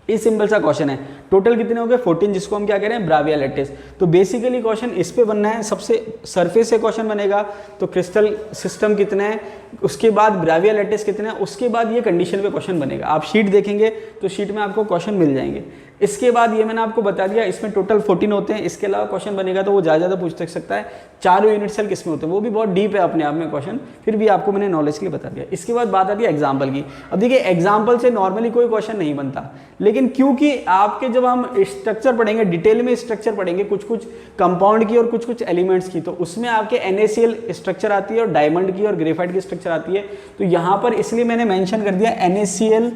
ये सिंपल सा क्वेश्चन है। टोटल कितने हो गए, 14, जिसको हम क्या कह रहे हैं, ब्राविया लैटिस। तो बेसिकली क्वेश्चन इस पे बनना है, सबसे सरफेस से क्वेश्चन बनेगा तो क्रिस्टल सिस्टम कितने हैं, उसके बाद ब्राविया लैटिस कितने हैं, उसके बाद ये कंडीशन पे क्वेश्चन बनेगा। आप शीट देखेंगे तो शीट में आपको क्वेश्चन मिल जाएंगे। इसके बाद ये मैंने आपको बता दिया, इसमें टोटल 14 होते हैं। इसके अलावा क्वेश्चन बनेगा तो वो ज़्यादा पूछ सकता है चारों यूनिट सेल किसमें होते हैं, वो भी बहुत डीप है अपने आप में क्वेश्चन, फिर भी आपको मैंने नॉलेज के लिए बता दिया। इसके बाद बात आती है एग्जाम्पल की। अब देखिए एग्जाम्पल से नॉर्मली कोई क्वेश्चन नहीं बनता, लेकिन क्योंकि आपके जब हम स्ट्रक्चर पढ़ेंगे, डिटेल में स्ट्रक्चर पढ़ेंगे, कुछ कुछ कंपाउंड की और कुछ कुछ एलिमेंट्स की, तो उसमें आपके NaCl स्ट्रक्चर आती है और डायमंड की और ग्रेफाइट की स्ट्रक्चर आती है। तो यहाँ पर इसलिए मैंने मेंशन कर दिया NaCl,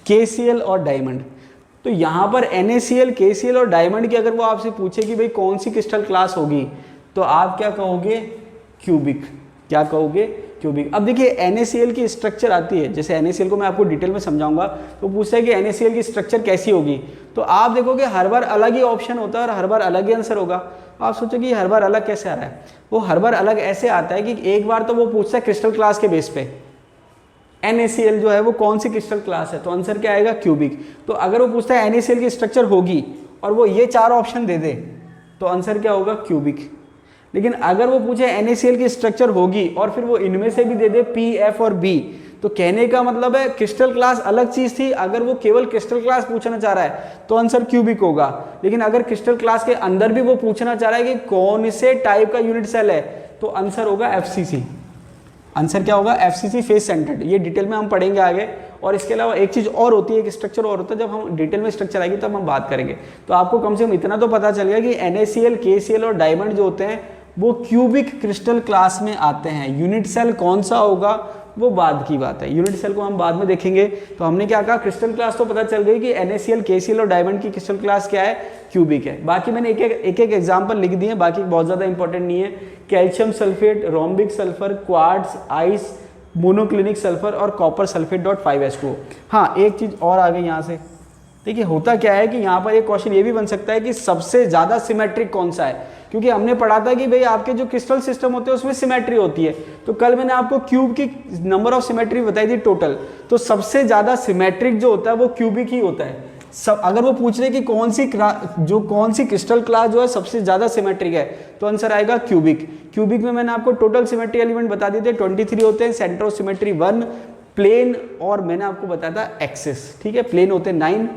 KCl और डायमंड। तो यहाँ पर NaCl, KCl और डायमंड की अगर वो आपसे पूछे कि भाई कौन सी क्रिस्टल क्लास होगी, तो आप क्या कहोगे, क्यूबिक। क्या कहोगे, क्यूबिक। अब देखिए NaCl की स्ट्रक्चर आती है, जैसे NaCl को मैं आपको डिटेल में समझाऊंगा, तो पूछता है कि NaCl की स्ट्रक्चर कैसी होगी, तो आप देखोगे हर बार अलग ही ऑप्शन होता है और हर बार अलग ही आंसर होगा। आप सोचो कि हर बार अलग कैसे आ रहा है, वो हर बार अलग ऐसे आता है कि एक बार तो वो पूछता है क्रिस्टल क्लास के बेस पे NaCl जो है वो कौन सी क्रिस्टल क्लास है, तो आंसर क्या आएगा, क्यूबिक। तो अगर वो पूछता है NaCl की स्ट्रक्चर होगी और वो ये 4 ऑप्शन दे दे तो आंसर क्या होगा, क्यूबिक। लेकिन अगर वो पूछे NaCl की स्ट्रक्चर होगी और फिर वो इनमें से भी दे दे P, F और B, तो कहने का मतलब है क्रिस्टल क्लास अलग चीज थी। अगर वो केवल क्रिस्टल क्लास पूछना चाह रहा है तो आंसर क्यूबिक होगा। लेकिन अगर क्रिस्टल क्लास के अंदर भी वो पूछना चाह रहा है कि कौन से टाइप का यूनिट सेल है, तो आंसर होगा FCC। आंसर क्या होगा, FCC, फेस सेंटर्ड। ये डिटेल में हम पढ़ेंगे आगे। और इसके अलावा एक चीज़ और होती है, एक स्ट्रक्चर और होता है, जब हम डिटेल में स्ट्रक्चर आएगी तब हम बात करेंगे। तो आपको कम से कम इतना तो पता चल गया कि NaCl, KCl और डायमंड जो होते हैं वो क्यूबिक क्रिस्टल क्लास में आते हैं। यूनिट सेल कौन सा होगा वो बाद की बात है, यूनिट सेल को हम बाद में देखेंगे। तो हमने क्या कहा, क्रिस्टल क्लास तो पता चल गई कि NaCl, KCl और डायमंड की क्रिस्टल क्लास क्या है, क्यूबिक है। बाकी मैंने एक एक एग्जाम्पल लिख दिए, बाकी बहुत ज़्यादा इंपॉर्टेंट नहीं है। Calcium sulphate, rhombic sulphur, quartz, ice, monoclinic sulphur और कॉपर सल्फेट .5H2O। हाँ, एक चीज़ और आ गई यहाँ से। देखिए होता क्या है कि यहाँ पर एक क्वेश्चन ये भी बन सकता है कि सबसे ज़्यादा सिमेट्रिक कौन सा है, क्योंकि हमने पढ़ा था कि भाई आपके जो क्रिस्टल सिस्टम होते हैं उसमें सिमेट्री होती है। तो कल मैंने आपको क्यूब की नंबर ऑफ सिमेट्री बताई थी टोटल, तो सबसे ज़्यादा सिमेट्रिक जो होता है वो क्यूबिक ही होता है। सब अगर वो पूछ रहे कि कौन सी क्रिस्टल क्लास जो है सबसे ज़्यादा सिमेट्रिक है, तो आंसर आएगा क्यूबिक। क्यूबिक में मैंने आपको टोटल सिमेट्री एलिमेंट बता दिए थे, 23 होते हैं, सेंटर ऑफ सिमेट्री 1, प्लेन और मैंने आपको बताया था एक्सिस, ठीक है, प्लेन होते हैं 9,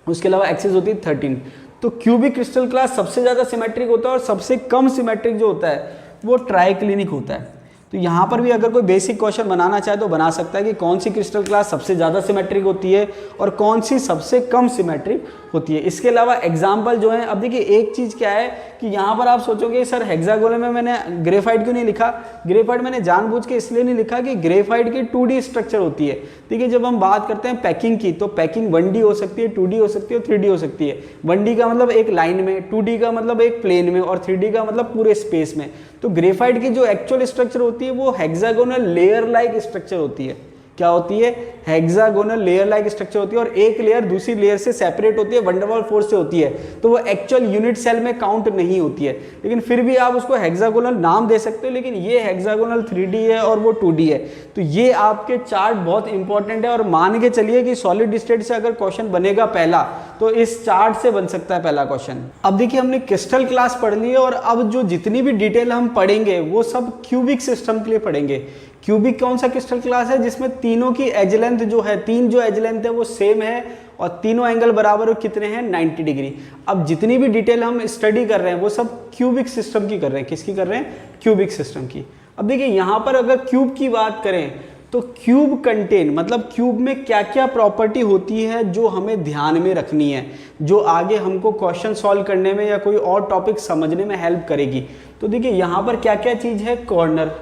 उसके अलावा एक्सिस होती है 13। तो क्यूबिक क्रिस्टल क्लास सबसे ज़्यादा सिमेट्रिक होता है और सबसे कम सिमेट्रिक जो होता है वो ट्राइक्लिनिक होता है। तो यहाँ पर भी अगर कोई बेसिक क्वेश्चन बनाना चाहे तो बना सकता है कि कौन सी क्रिस्टल क्लास सबसे ज़्यादा सिमेट्रिक होती है और कौन सी सबसे कम सिमेट्रिक होती है। इसके अलावा एग्जाम्पल जो है, अब देखिए एक चीज़ क्या है कि यहाँ पर आप सोचोगे सर हेक्सागोनल में मैंने ग्रेफाइट क्यों नहीं लिखा। ग्रेफाइट मैंने जानबूझ के इसलिए नहीं लिखा कि ग्रेफाइट की 2D स्ट्रक्चर होती है। देखिए जब हम बात करते हैं पैकिंग की, तो पैकिंग 1D हो सकती है, 2D हो सकती है और 3D हो सकती है। 1D का मतलब एक लाइन में, 2D का मतलब एक प्लेन में और 3D का मतलब पूरे स्पेस में। तो ग्रेफाइट की जो एक्चुअल स्ट्रक्चर होती है वो हेक्सागोनल लेयर लाइक स्ट्रक्चर होती है। क्या होती है? हेक्सागोनल लेयर लाइक स्ट्रक्चर होती है और एक लेयर दूसरी लेयर से सेपरेट होती है, वंडरवॉल फोर्स से होती है। तो वो एक्चुअल यूनिट सेल में काउंट नहीं होती है, लेकिन फिर भी आप उसको हेक्सागोनल नाम दे सकते हो। लेकिन ये हेक्सागोनल 3D है और वो 2D है। तो ये आपके चार्ट बहुत इंपॉर्टेंट है और मान के चलिए कि सॉलिड स्टेट से अगर क्वेश्चन बनेगा पहला, तो इस चार्ट से बन सकता है पहला क्वेश्चन। अब देखिए हमने क्रिस्टल क्लास पढ़ ली है और अब जो जितनी भी डिटेल हम पढ़ेंगे वो सब क्यूबिक सिस्टम के लिए पढ़ेंगे। क्यूबिक कौन सा क्रिस्टल क्लास है जिसमें तीनों की एज लेंथ जो है, तीन जो एज लेंथ है वो सेम है और तीनों एंगल बराबर और कितने हैं 90 डिग्री। अब जितनी भी डिटेल हम स्टडी कर रहे हैं वो सब क्यूबिक सिस्टम की कर रहे हैं। किसकी कर रहे हैं? क्यूबिक सिस्टम की। अब देखिए यहाँ पर अगर क्यूब की बात करें तो क्यूब कंटेन मतलब क्यूब में क्या क्या प्रॉपर्टी होती है जो हमें ध्यान में रखनी है, जो आगे हमको क्वेश्चन सॉल्व करने में या कोई और टॉपिक समझने में हेल्प करेगी। तो देखिए यहाँ पर क्या क्या चीज़ है, कॉर्नर,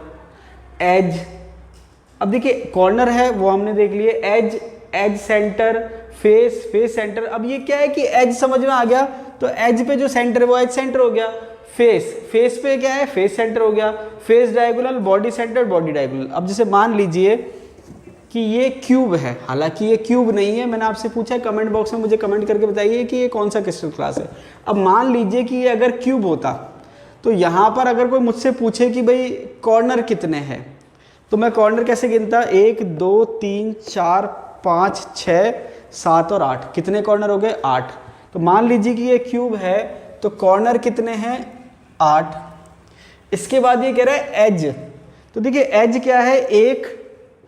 एज। अब देखिए कॉर्नर है वो हमने देख लिए, edge, edge centre, face, face centre. अब ये क्या है कि एज समझ में आ गया, तो एज पे जो सेंटर है वो एज सेंटर हो गया। फेस, फेस पे क्या है, फेस सेंटर हो गया। Face diagonal, body centre, body diagonal. अब जैसे मान लीजिए कि ये क्यूब है, हालांकि ये क्यूब नहीं है, मैंने आपसे पूछा है कमेंट बॉक्स में मुझे कमेंट करके बताइए कि ये कौन सा क्रिस्टल क्लास है। अब मान लीजिए कि ये अगर क्यूब होता तो यहाँ पर अगर कोई मुझसे पूछे कि भाई कॉर्नर कितने हैं, तो मैं कॉर्नर कैसे गिनता, 1 2 3 4 5 6 7 और 8। कितने कॉर्नर हो गए? 8। तो मान लीजिए कि ये क्यूब है तो कॉर्नर कितने हैं? 8। इसके बाद ये कह रहा है एज। तो देखिए एज क्या है, 1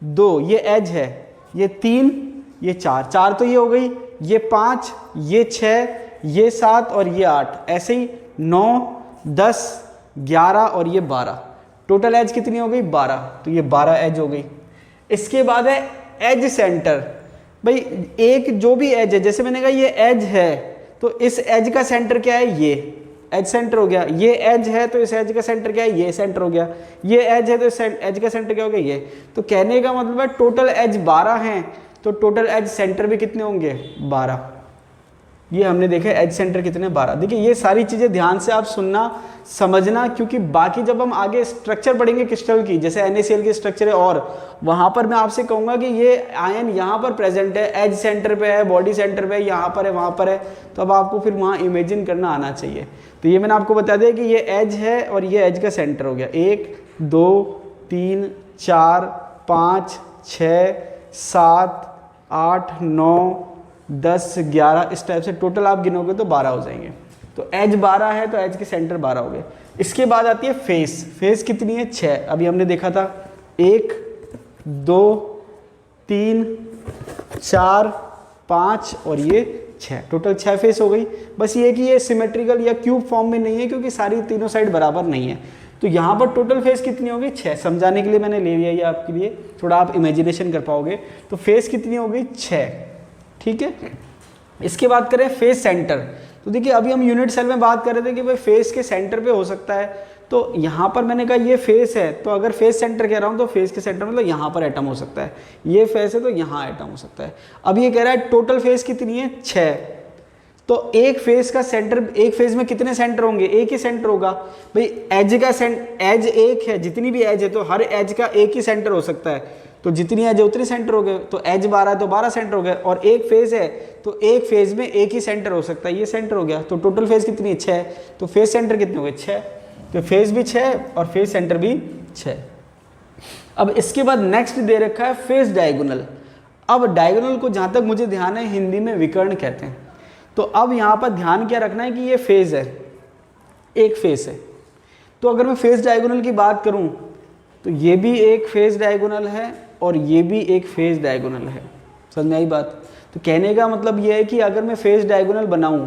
2 ये एज है, ये 3 ये 4, 4 तो ये हो गई, ये 5 ये 6 ये 7 और ये 8, ऐसे ही 9 10 11 और ये 12। टोटल एज कितनी हो गई? 12। तो ये 12 एज हो गई। इसके बाद है एज सेंटर। भाई एक जो भी एज है, जैसे मैंने कहा ये एज है तो इस एज का सेंटर क्या है? ये एज सेंटर हो गया। ये एज है तो इस एज का सेंटर क्या है? ये सेंटर हो गया। ये एज है तो इस एज का सेंटर क्या हो गया? ये। तो कहने का मतलब है टोटल एज 12 हैं तो टोटल एज सेंटर भी कितने होंगे? 12। ये हमने देखे एज सेंटर कितने? 12। देखिए ये सारी चीज़ें ध्यान से आप सुनना समझना, क्योंकि बाकी जब हम आगे स्ट्रक्चर पढ़ेंगे क्रिस्टल की, जैसे NaCl की स्ट्रक्चर है और वहाँ पर मैं आपसे कहूँगा कि ये आयन यहाँ पर प्रेजेंट है, एज सेंटर पे है, बॉडी सेंटर पे, यहाँ पर है, वहाँ पर है, तो अब आपको फिर वहाँ इमेजिन करना आना चाहिए। तो ये मैंने आपको बता दिया कि ये एज है और ये एज का सेंटर हो गया। 1 2 3 4 5 6 7 8 9 10 11, इस टाइप से टोटल आप गिनोगे तो 12 हो जाएंगे। तो एज 12 है तो एज के सेंटर 12 हो गए। इसके बाद आती है फेस। फेस कितनी है? 6। अभी हमने देखा था 1 2 3 4 5 और ये 6, टोटल 6 फेस हो गई। बस ये कि ये सिमेट्रिकल या क्यूब फॉर्म में नहीं है क्योंकि सारी तीनों साइड बराबर नहीं है। तो यहाँ पर टोटल फेस कितनी होगी? 6। समझाने के लिए मैंने ले लिया ये आपके लिए, थोड़ा आप इमेजिनेशन कर पाओगे। तो फेस कितनी होगी? 6। ठीक है। इसके बाद करें फेस सेंटर। तो देखिए अभी हम यूनिट सेल में बात कर रहे थे कि भाई फेस के सेंटर पे हो सकता है, तो यहाँ पर मैंने कहा ये फेस है, तो अगर फेस सेंटर कह रहा हूँ तो फेस के सेंटर मतलब यहाँ पर एटम हो सकता है, ये फेस है तो यहाँ एटम हो सकता है। अब ये कह रहा है टोटल फेस कितनी है 6, तो एक फेस का सेंटर, एक फेस में कितने सेंटर होंगे, एक ही सेंटर होगा भाई। एज का एज एक है, जितनी भी एज है तो हर एज का एक ही सेंटर हो सकता है, तो जितनी एज है उतनी सेंटर हो गए, तो एज 12 है तो 12 सेंटर हो गए, और एक फेस है तो एक फेज में एक ही सेंटर हो सकता है, ये सेंटर हो गया। तो टोटल फेस कितनी है 6, तो फेस सेंटर कितने हो गए 6, तो फेस भी 6 और फेस सेंटर भी 6। अब इसके बाद नेक्स्ट दे रखा है फेस डायगोनल। अब डायगोनल को जहाँ तक मुझे ध्यान है हिंदी में विकर्ण कहते हैं। तो अब यहाँ पर ध्यान क्या रखना है कि ये फेज है, एक फेस है, तो अगर मैं फेस डायगोनल की बात करूँ तो ये भी एक फेस डायगोनल है और ये भी एक फेस डायगोनल है। समझ में आई बात? तो कहने का मतलब ये है कि अगर मैं फेस डायगोनल बनाऊं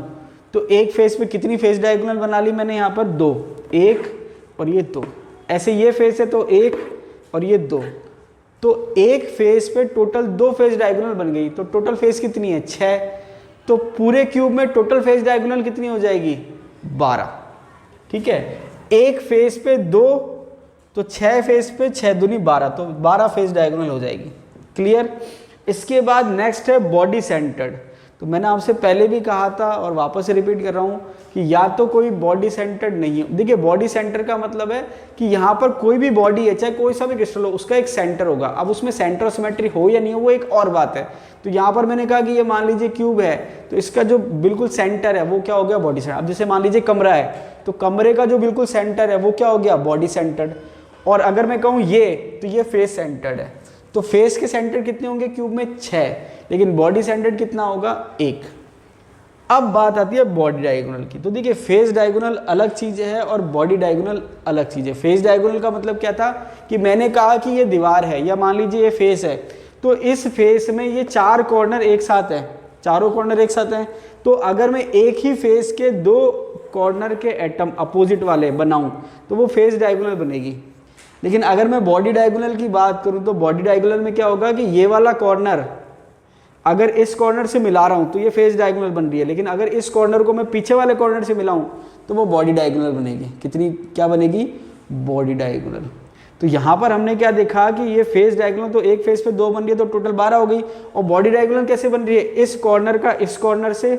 तो एक फेस पे कितनी फेस डायगोनल बना ली मैंने यहाँ पर 2, 1 और ये 2। ऐसे ये फेस है तो 1 और ये 2, तो एक फेस पे टोटल 2 फेस डायगोनल बन गई। तो टोटल फेस कितनी है 6, तो पूरे क्यूब में टोटल फेस डायगोनल कितनी हो जाएगी 12। ठीक है, एक फेस पे 2 तो 6 फेस पे 6 दूनी 12, तो 12 फेस डायगोनल हो जाएगी। क्लियर? इसके बाद नेक्स्ट है बॉडी सेंटर्ड। तो मैंने आपसे पहले भी कहा था और वापस से रिपीट कर रहा हूँ कि या तो कोई बॉडी सेंटर्ड नहीं है। देखिए बॉडी सेंटर का मतलब है कि यहाँ पर कोई भी बॉडी है, चाहे कोई सा भी क्रिस्टल हो, उसका एक सेंटर होगा। अब उसमें सेंटर सिमेट्री हो या नहीं हो वो एक और बात है। तो यहाँ पर मैंने कहा कि ये मान लीजिए क्यूब है, तो इसका जो बिल्कुल सेंटर है वो क्या हो गया बॉडी सेंटर। अब जैसे मान लीजिए कमरा है, तो कमरे का जो बिल्कुल सेंटर है वो क्या हो गया बॉडी सेंटर्ड। और अगर मैं कहूँ ये, तो ये फेस सेंटर्ड है। तो फेस के सेंटर कितने होंगे क्यूब में 6, लेकिन बॉडी सेंटर्ड कितना होगा 1। अब बात आती है बॉडी डायगोनल की। तो देखिए फेस डायगोनल अलग चीज़ है और बॉडी डायगोनल अलग चीज़ है। फेस डायगोनल का मतलब क्या था कि मैंने कहा कि ये दीवार है या मान लीजिए ये फेस है, तो इस फेस में ये 4 कॉर्नर एक साथ हैं, चारों कॉर्नर एक साथ हैं। तो अगर मैं एक ही फेस के 2 कॉर्नर के एटम अपोजिट वाले बनाऊं तो वो फेस डायगोनल बनेगी। लेकिन अगर मैं बॉडी डायगोनल की बात करूं तो बॉडी डायगोनल में क्या होगा कि ये वाला कॉर्नर अगर इस कॉर्नर से मिला रहा हूं तो ये फेस डायगोनल बन रही है, लेकिन अगर इस कॉर्नर को मैं पीछे वाले कॉर्नर से मिलाऊं तो वो बॉडी डायगोनल बनेगी। कितनी क्या बनेगी बॉडी डायगोनल। तो यहाँ पर हमने क्या देखा कि ये फेस डायगोनल तो एक फेस पे 2 बन रही है तो टोटल 12 हो गई। और बॉडी डायगोनल कैसे बन रही है, इस कॉर्नर का इस कॉर्नर से,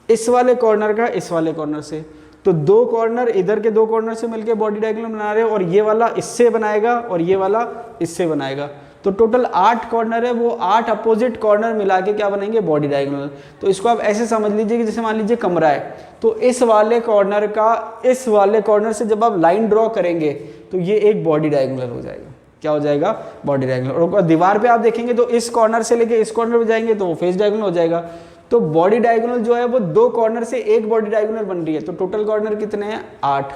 इस वाले कॉर्नर का इस वाले कॉर्नर से। तो 2 कॉर्नर इधर के 2 कॉर्नर से मिलके बॉडी डायगोनल बना रहे हैं और ये वाला इससे बनाएगा और ये वाला इससे बनाएगा। तो टोटल 8 कॉर्नर है, वो 8 अपोजिट कॉर्नर मिला के क्या बनेंगे बॉडी डायगोनल। तो इसको आप ऐसे समझ लीजिए कि जैसे मान लीजिए कमरा है, तो इस वाले कॉर्नर का इस वाले कॉर्नर से जब आप लाइन ड्रॉ करेंगे तो ये एक बॉडी डायगोनल हो जाएगा। क्या हो जाएगा बॉडी डायगोनल। और दीवार पे आप देखेंगे तो इस कॉर्नर से लेके इस कॉर्नर पे जाएंगे तो वो फेस डायगोनल हो जाएगा। तो बॉडी डायगोनल जो है वो 2 कॉर्नर से एक बॉडी डायगोनल बन रही है। तो टोटल कॉर्नर कितने हैं 8,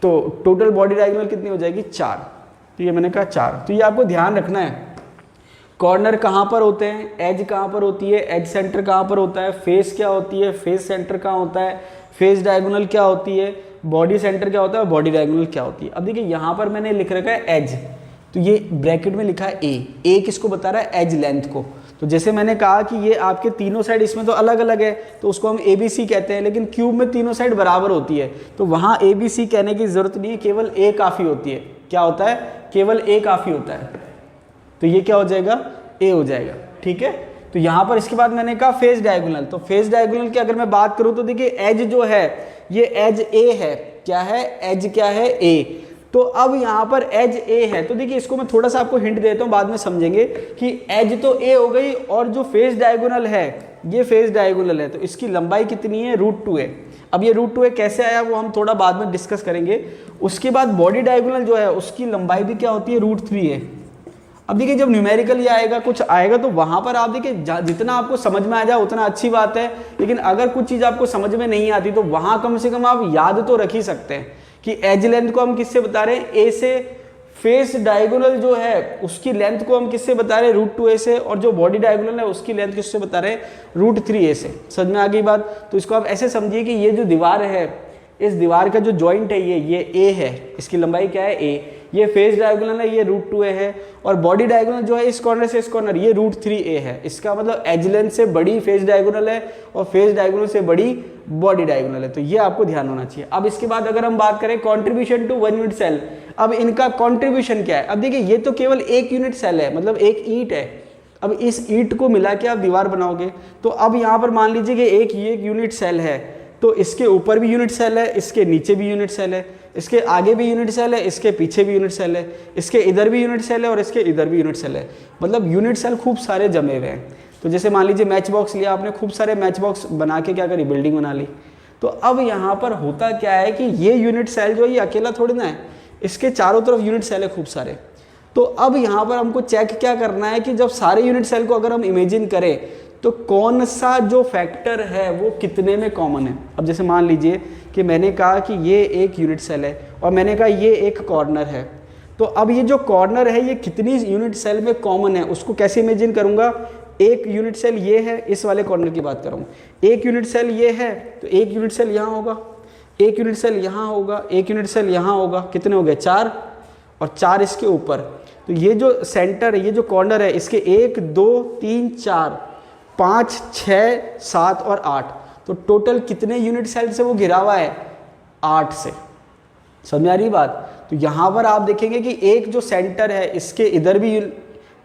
तो टोटल बॉडी डायगोनल कितनी हो जाएगी 4। तो ये मैंने कहा 4। तो ये आपको ध्यान रखना है, कॉर्नर कहाँ पर होते हैं, एज कहाँ पर होती है, एज सेंटर कहाँ पर होता है, फेस क्या होती है, फेस सेंटर कहाँ होता है, फेस डायगोनल क्या होती है, बॉडी सेंटर क्या होता है, बॉडी डायगोनल क्या होती है। अब देखिए यहाँ पर मैंने लिख रखा है एज, तो ये ब्रैकेट में लिखा है ए किसको बता रहा है एज लेंथ को। तो जैसे मैंने कहा कि ये आपके तीनों साइड इसमें तो अलग अलग है तो उसको हम ABC कहते हैं, लेकिन क्यूब में तीनों साइड बराबर होती है तो वहाँ ABC कहने की जरूरत नहीं है, केवल A काफ़ी होती है। क्या होता है, केवल A काफ़ी होता है। तो ये क्या हो जाएगा A हो जाएगा। ठीक है, तो यहाँ पर इसके बाद मैंने कहा फेस डायगोनल। तो फेस डायगोनल की अगर मैं बात करूँ तो देखिए एज जो है ये एज A है। क्या है, एज क्या है A। तो अब यहाँ पर एज A है, तो देखिए इसको मैं थोड़ा सा आपको हिंट देता हूँ, बाद में समझेंगे कि एज तो A हो गई और जो फेस डायगोनल है ये फेस डायगोनल है, तो इसकी लंबाई कितनी है √2 है। अब ये √2 कैसे आया वो हम थोड़ा बाद में डिस्कस करेंगे। उसके बाद बॉडी डायगोनल जो है उसकी लंबाई भी क्या होती है √3 है। अब देखिए जब न्यूमेरिकल ये आएगा कुछ आएगा तो वहाँ पर आप देखिए जितना आपको समझ में आ जाए उतना अच्छी बात है, लेकिन अगर कुछ चीज़ आपको समझ में नहीं आती तो वहाँ कम से कम आप याद तो रख ही सकते हैं कि एज लेंथ को हम किससे बता रहे हैं A से, फेस डायगोनल जो है उसकी लेंथ को हम किससे बता रहे हैं √2A से, और जो बॉडी डायगोनल है उसकी लेंथ किससे बता रहे हैं √3A से। समझ में आ गई बात। तो इसको आप ऐसे समझिए कि ये जो दीवार है, इस दीवार का जो जॉइंट है ये A है, इसकी लंबाई क्या है A। ये फेस डायगोनल है, ये √2a है, और बॉडी डायगोनल जो है इस कॉर्नर से इस कॉर्नर ये √3a है। इसका मतलब एज लेंथ से बड़ी फेस डायगोनल है और फेस डायगोनल से बड़ी बॉडी डायगोनल है, तो ये आपको ध्यान होना चाहिए। अब इसके बाद अगर हम बात करें कॉन्ट्रीब्यूशन टू 1 यूनिट सेल, अब इनका कॉन्ट्रीब्यूशन क्या है। अब देखिए ये तो केवल 1 यूनिट सेल है, मतलब एक ईंट है। अब इस ईंट को मिला के आप दीवार बनाओगे, तो अब यहाँ पर मान लीजिए कि एक यूनिट सेल है, तो इसके ऊपर भी यूनिट सेल है, इसके नीचे भी यूनिट सेल है, इसके आगे भी यूनिट सेल है, इसके पीछे भी यूनिट सेल है, इसके इधर भी यूनिट सेल है और इसके इधर भी यूनिट सेल है। मतलब यूनिट सेल खूब सारे जमे हुए हैं। तो जैसे मान लीजिए मैच बॉक्स लिया आपने, खूब सारे मैच बॉक्स बना के क्या करी, बिल्डिंग बना ली। तो अब यहाँ पर होता क्या है कि ये यूनिट सेल जो है ये अकेला थोड़ी ना है, इसके चारों तरफ यूनिट सेल है खूब सारे। तो अब यहाँ पर हमको चेक क्या करना है कि जब सारे यूनिट सेल को अगर हम इमेजिन करें तो कौन सा जो फैक्टर है वो कितने में कॉमन है। अब जैसे मान लीजिए कि मैंने कहा कि ये एक यूनिट सेल है और मैंने कहा ये एक कॉर्नर है, तो अब ये जो कॉर्नर है ये कितनी यूनिट सेल में कॉमन है उसको कैसे इमेजिन करूँगा। एक यूनिट सेल ये है, इस वाले कॉर्नर की बात कर रहा हूँ, एक यूनिट सेल ये है, तो एक यूनिट सेल यहाँ होगा, एक यूनिट सेल यहाँ होगा, एक यूनिट सेल यहाँ होगा, कितने हो गए 4, और 4 इसके ऊपर। तो ये जो सेंटर है, ये जो कॉर्नर है, इसके 1 2 3 4 5 6 7 और 8, तो टोटल कितने यूनिट सेल से वो घिरा हुआ है, 8 से। समझ में आ रही बात। तो यहाँ पर आप देखेंगे कि एक जो सेंटर है इसके इधर भी,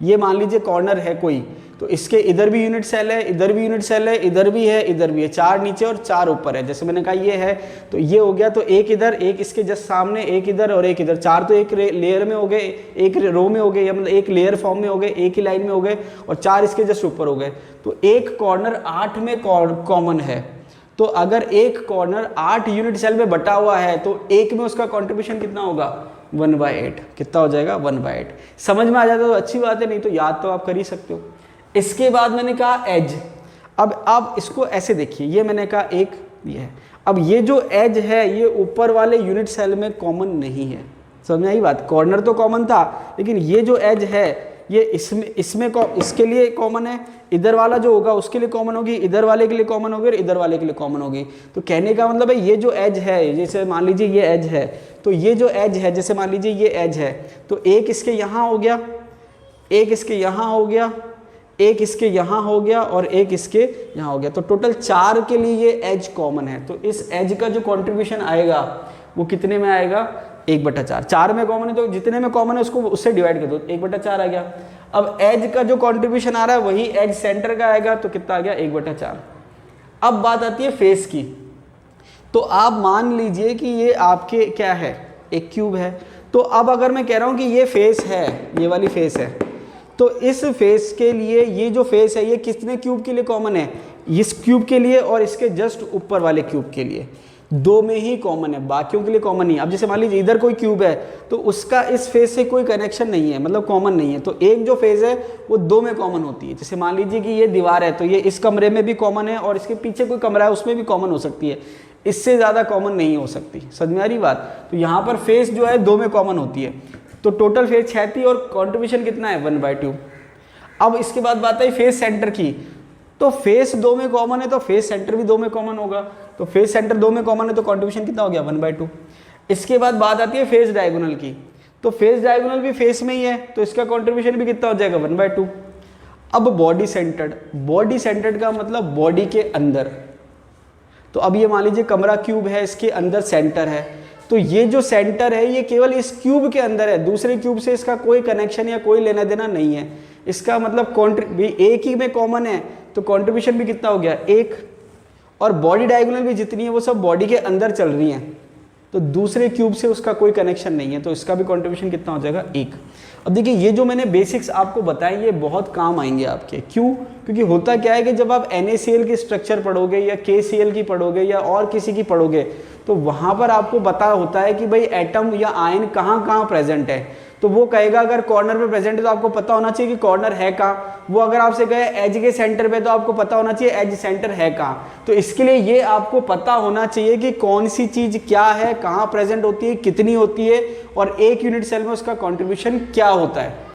ये मान लीजिए कॉर्नर है कोई, तो इसके इधर भी यूनिट सेल है, इधर भी यूनिट सेल है, इधर भी है, इधर भी है, 4 नीचे और 4 ऊपर है। जैसे मैंने कहा ये है, तो ये हो गया, तो एक इधर, एक इसके जस्ट सामने, एक इधर और एक इधर, 4 तो एक लेयर में हो गए, एक रो में हो गए, या मतलब एक लेयर फॉर्म में हो गए, एक ही लाइन में हो गए, और 4 इसके जस्ट ऊपर हो गए। तो एक कॉर्नर 8 में कॉमन है। तो अगर एक कॉर्नर 8 यूनिट सेल में बटा हुआ है तो एक में उसका कॉन्ट्रीब्यूशन कितना होगा, 1/8। कितना हो जाएगा, 1/8। समझ में आ जाता तो अच्छी बात है, नहीं तो याद तो आप कर ही सकते हो। इसके बाद मैंने कहा एज। अब आप इसको ऐसे देखिए, ये मैंने कहा एक ये है। अब ये जो एज है ये ऊपर वाले यूनिट सेल में कॉमन नहीं है। समझ में आई बात। कॉर्नर तो कॉमन था, लेकिन ये जो एज है ये इसमें इसके लिए कॉमन है, इधर वाला जो होगा उसके लिए कॉमन होगी, इधर वाले के लिए कॉमन होगी और इधर वाले के लिए कॉमन होगी। तो कहने का मतलब है ये जो एज है, जैसे मान लीजिए ये एज है, तो ये जो एज है, जैसे मान लीजिए ये एज है, तो एक इसके यहाँ हो गया, एक इसके यहाँ हो गया, एक इसके यहाँ हो गया और एक इसके यहाँ हो गया। तो टोटल 4 के लिए ये एज कॉमन है। तो इस एज का जो कंट्रीब्यूशन आएगा वो कितने में आएगा, 1/4। 4 में कॉमन है तो जितने में कॉमन है उसको उससे डिवाइड कर दो, 1/4 आ गया। अब एज का जो कंट्रीब्यूशन आ रहा है वही एज सेंटर का आएगा, तो कितना आ गया, 1/4। अब बात आती है फेस की। तो आप मान लीजिए कि ये आपके क्या है, एक क्यूब है। तो अब अगर मैं कह रहा हूँ कि ये फेस है, ये वाली फेस है, तो इस फेस के लिए ये जो फेस है ये कितने क्यूब के लिए कॉमन है, इस क्यूब के लिए और इसके जस्ट ऊपर वाले क्यूब के लिए। 2 में ही कॉमन है, बाकियों के लिए कॉमन नहीं। अब जैसे मान लीजिए इधर कोई क्यूब है तो उसका इस फेस से कोई कनेक्शन नहीं है, मतलब कॉमन नहीं है। तो एक जो फेस है वो 2 में कॉमन होती है। जैसे मान लीजिए कि ये दीवार है, तो ये इस कमरे में भी कॉमन है और इसके पीछे कोई कमरा है उसमें भी कॉमन हो सकती है, इससे ज़्यादा कॉमन नहीं हो सकती। समझ में आ रही बात। तो यहाँ पर फेस जो है 2 में कॉमन होती है। तो टोटल फेस 6 थी और कॉन्ट्रीब्यूशन कितना है, 1/2। अब इसके बाद बात आई फेस सेंटर की। तो फेस 2 में कॉमन है तो फेस सेंटर भी 2 में कॉमन होगा। तो फेस सेंटर 2 में कॉमन है तो कंट्रीब्यूशन कितना हो गया, 1/2। इसके बाद बात आती है फेस डायगोनल की। तो फेस डायगोनल भी फेस में ही है तो इसका कंट्रीब्यूशन भी कितना हो जाएगा, 1/2। अब बॉडी सेंटर्ड, बॉडी सेंटर्ड का मतलब बॉडी के अंदर। तो अब ये मान लीजिए कमरा क्यूब है, इसके अंदर सेंटर है, तो ये जो सेंटर है ये केवल इस क्यूब के अंदर है, दूसरे क्यूब से इसका कोई कनेक्शन या कोई लेना देना नहीं है। इसका मतलब एक ही में कॉमन है तो कंट्रीब्यूशन भी कितना हो गया, 1। और बॉडी डायगोनल भी जितनी है वो सब बॉडी के अंदर चल रही हैं, तो दूसरे क्यूब से उसका कोई कनेक्शन नहीं है, तो इसका भी कंट्रीब्यूशन कितना हो जाएगा, 1। अब देखिए ये जो मैंने बेसिक्स आपको बताए ये बहुत काम आएंगे आपके। क्यों? क्योंकि होता क्या है कि जब आप NaCl की स्ट्रक्चर पढ़ोगे या KCl की पढ़ोगे या और किसी की पढ़ोगे तो वहाँ पर आपको पता होता है कि भाई एटम या आयन कहाँ कहाँ प्रेजेंट है। तो वो कहेगा अगर कॉर्नर पे प्रेजेंट है तो आपको पता होना चाहिए कि कॉर्नर है कहाँ। वो अगर आपसे कहे एज के सेंटर पे तो आपको पता होना चाहिए एज सेंटर है कहाँ। तो इसके लिए ये आपको पता होना चाहिए कि कौन सी चीज़ क्या है, कहाँ प्रेजेंट होती है, कितनी होती है और एक यूनिट सेल में उसका कॉन्ट्रीब्यूशन क्या होता है।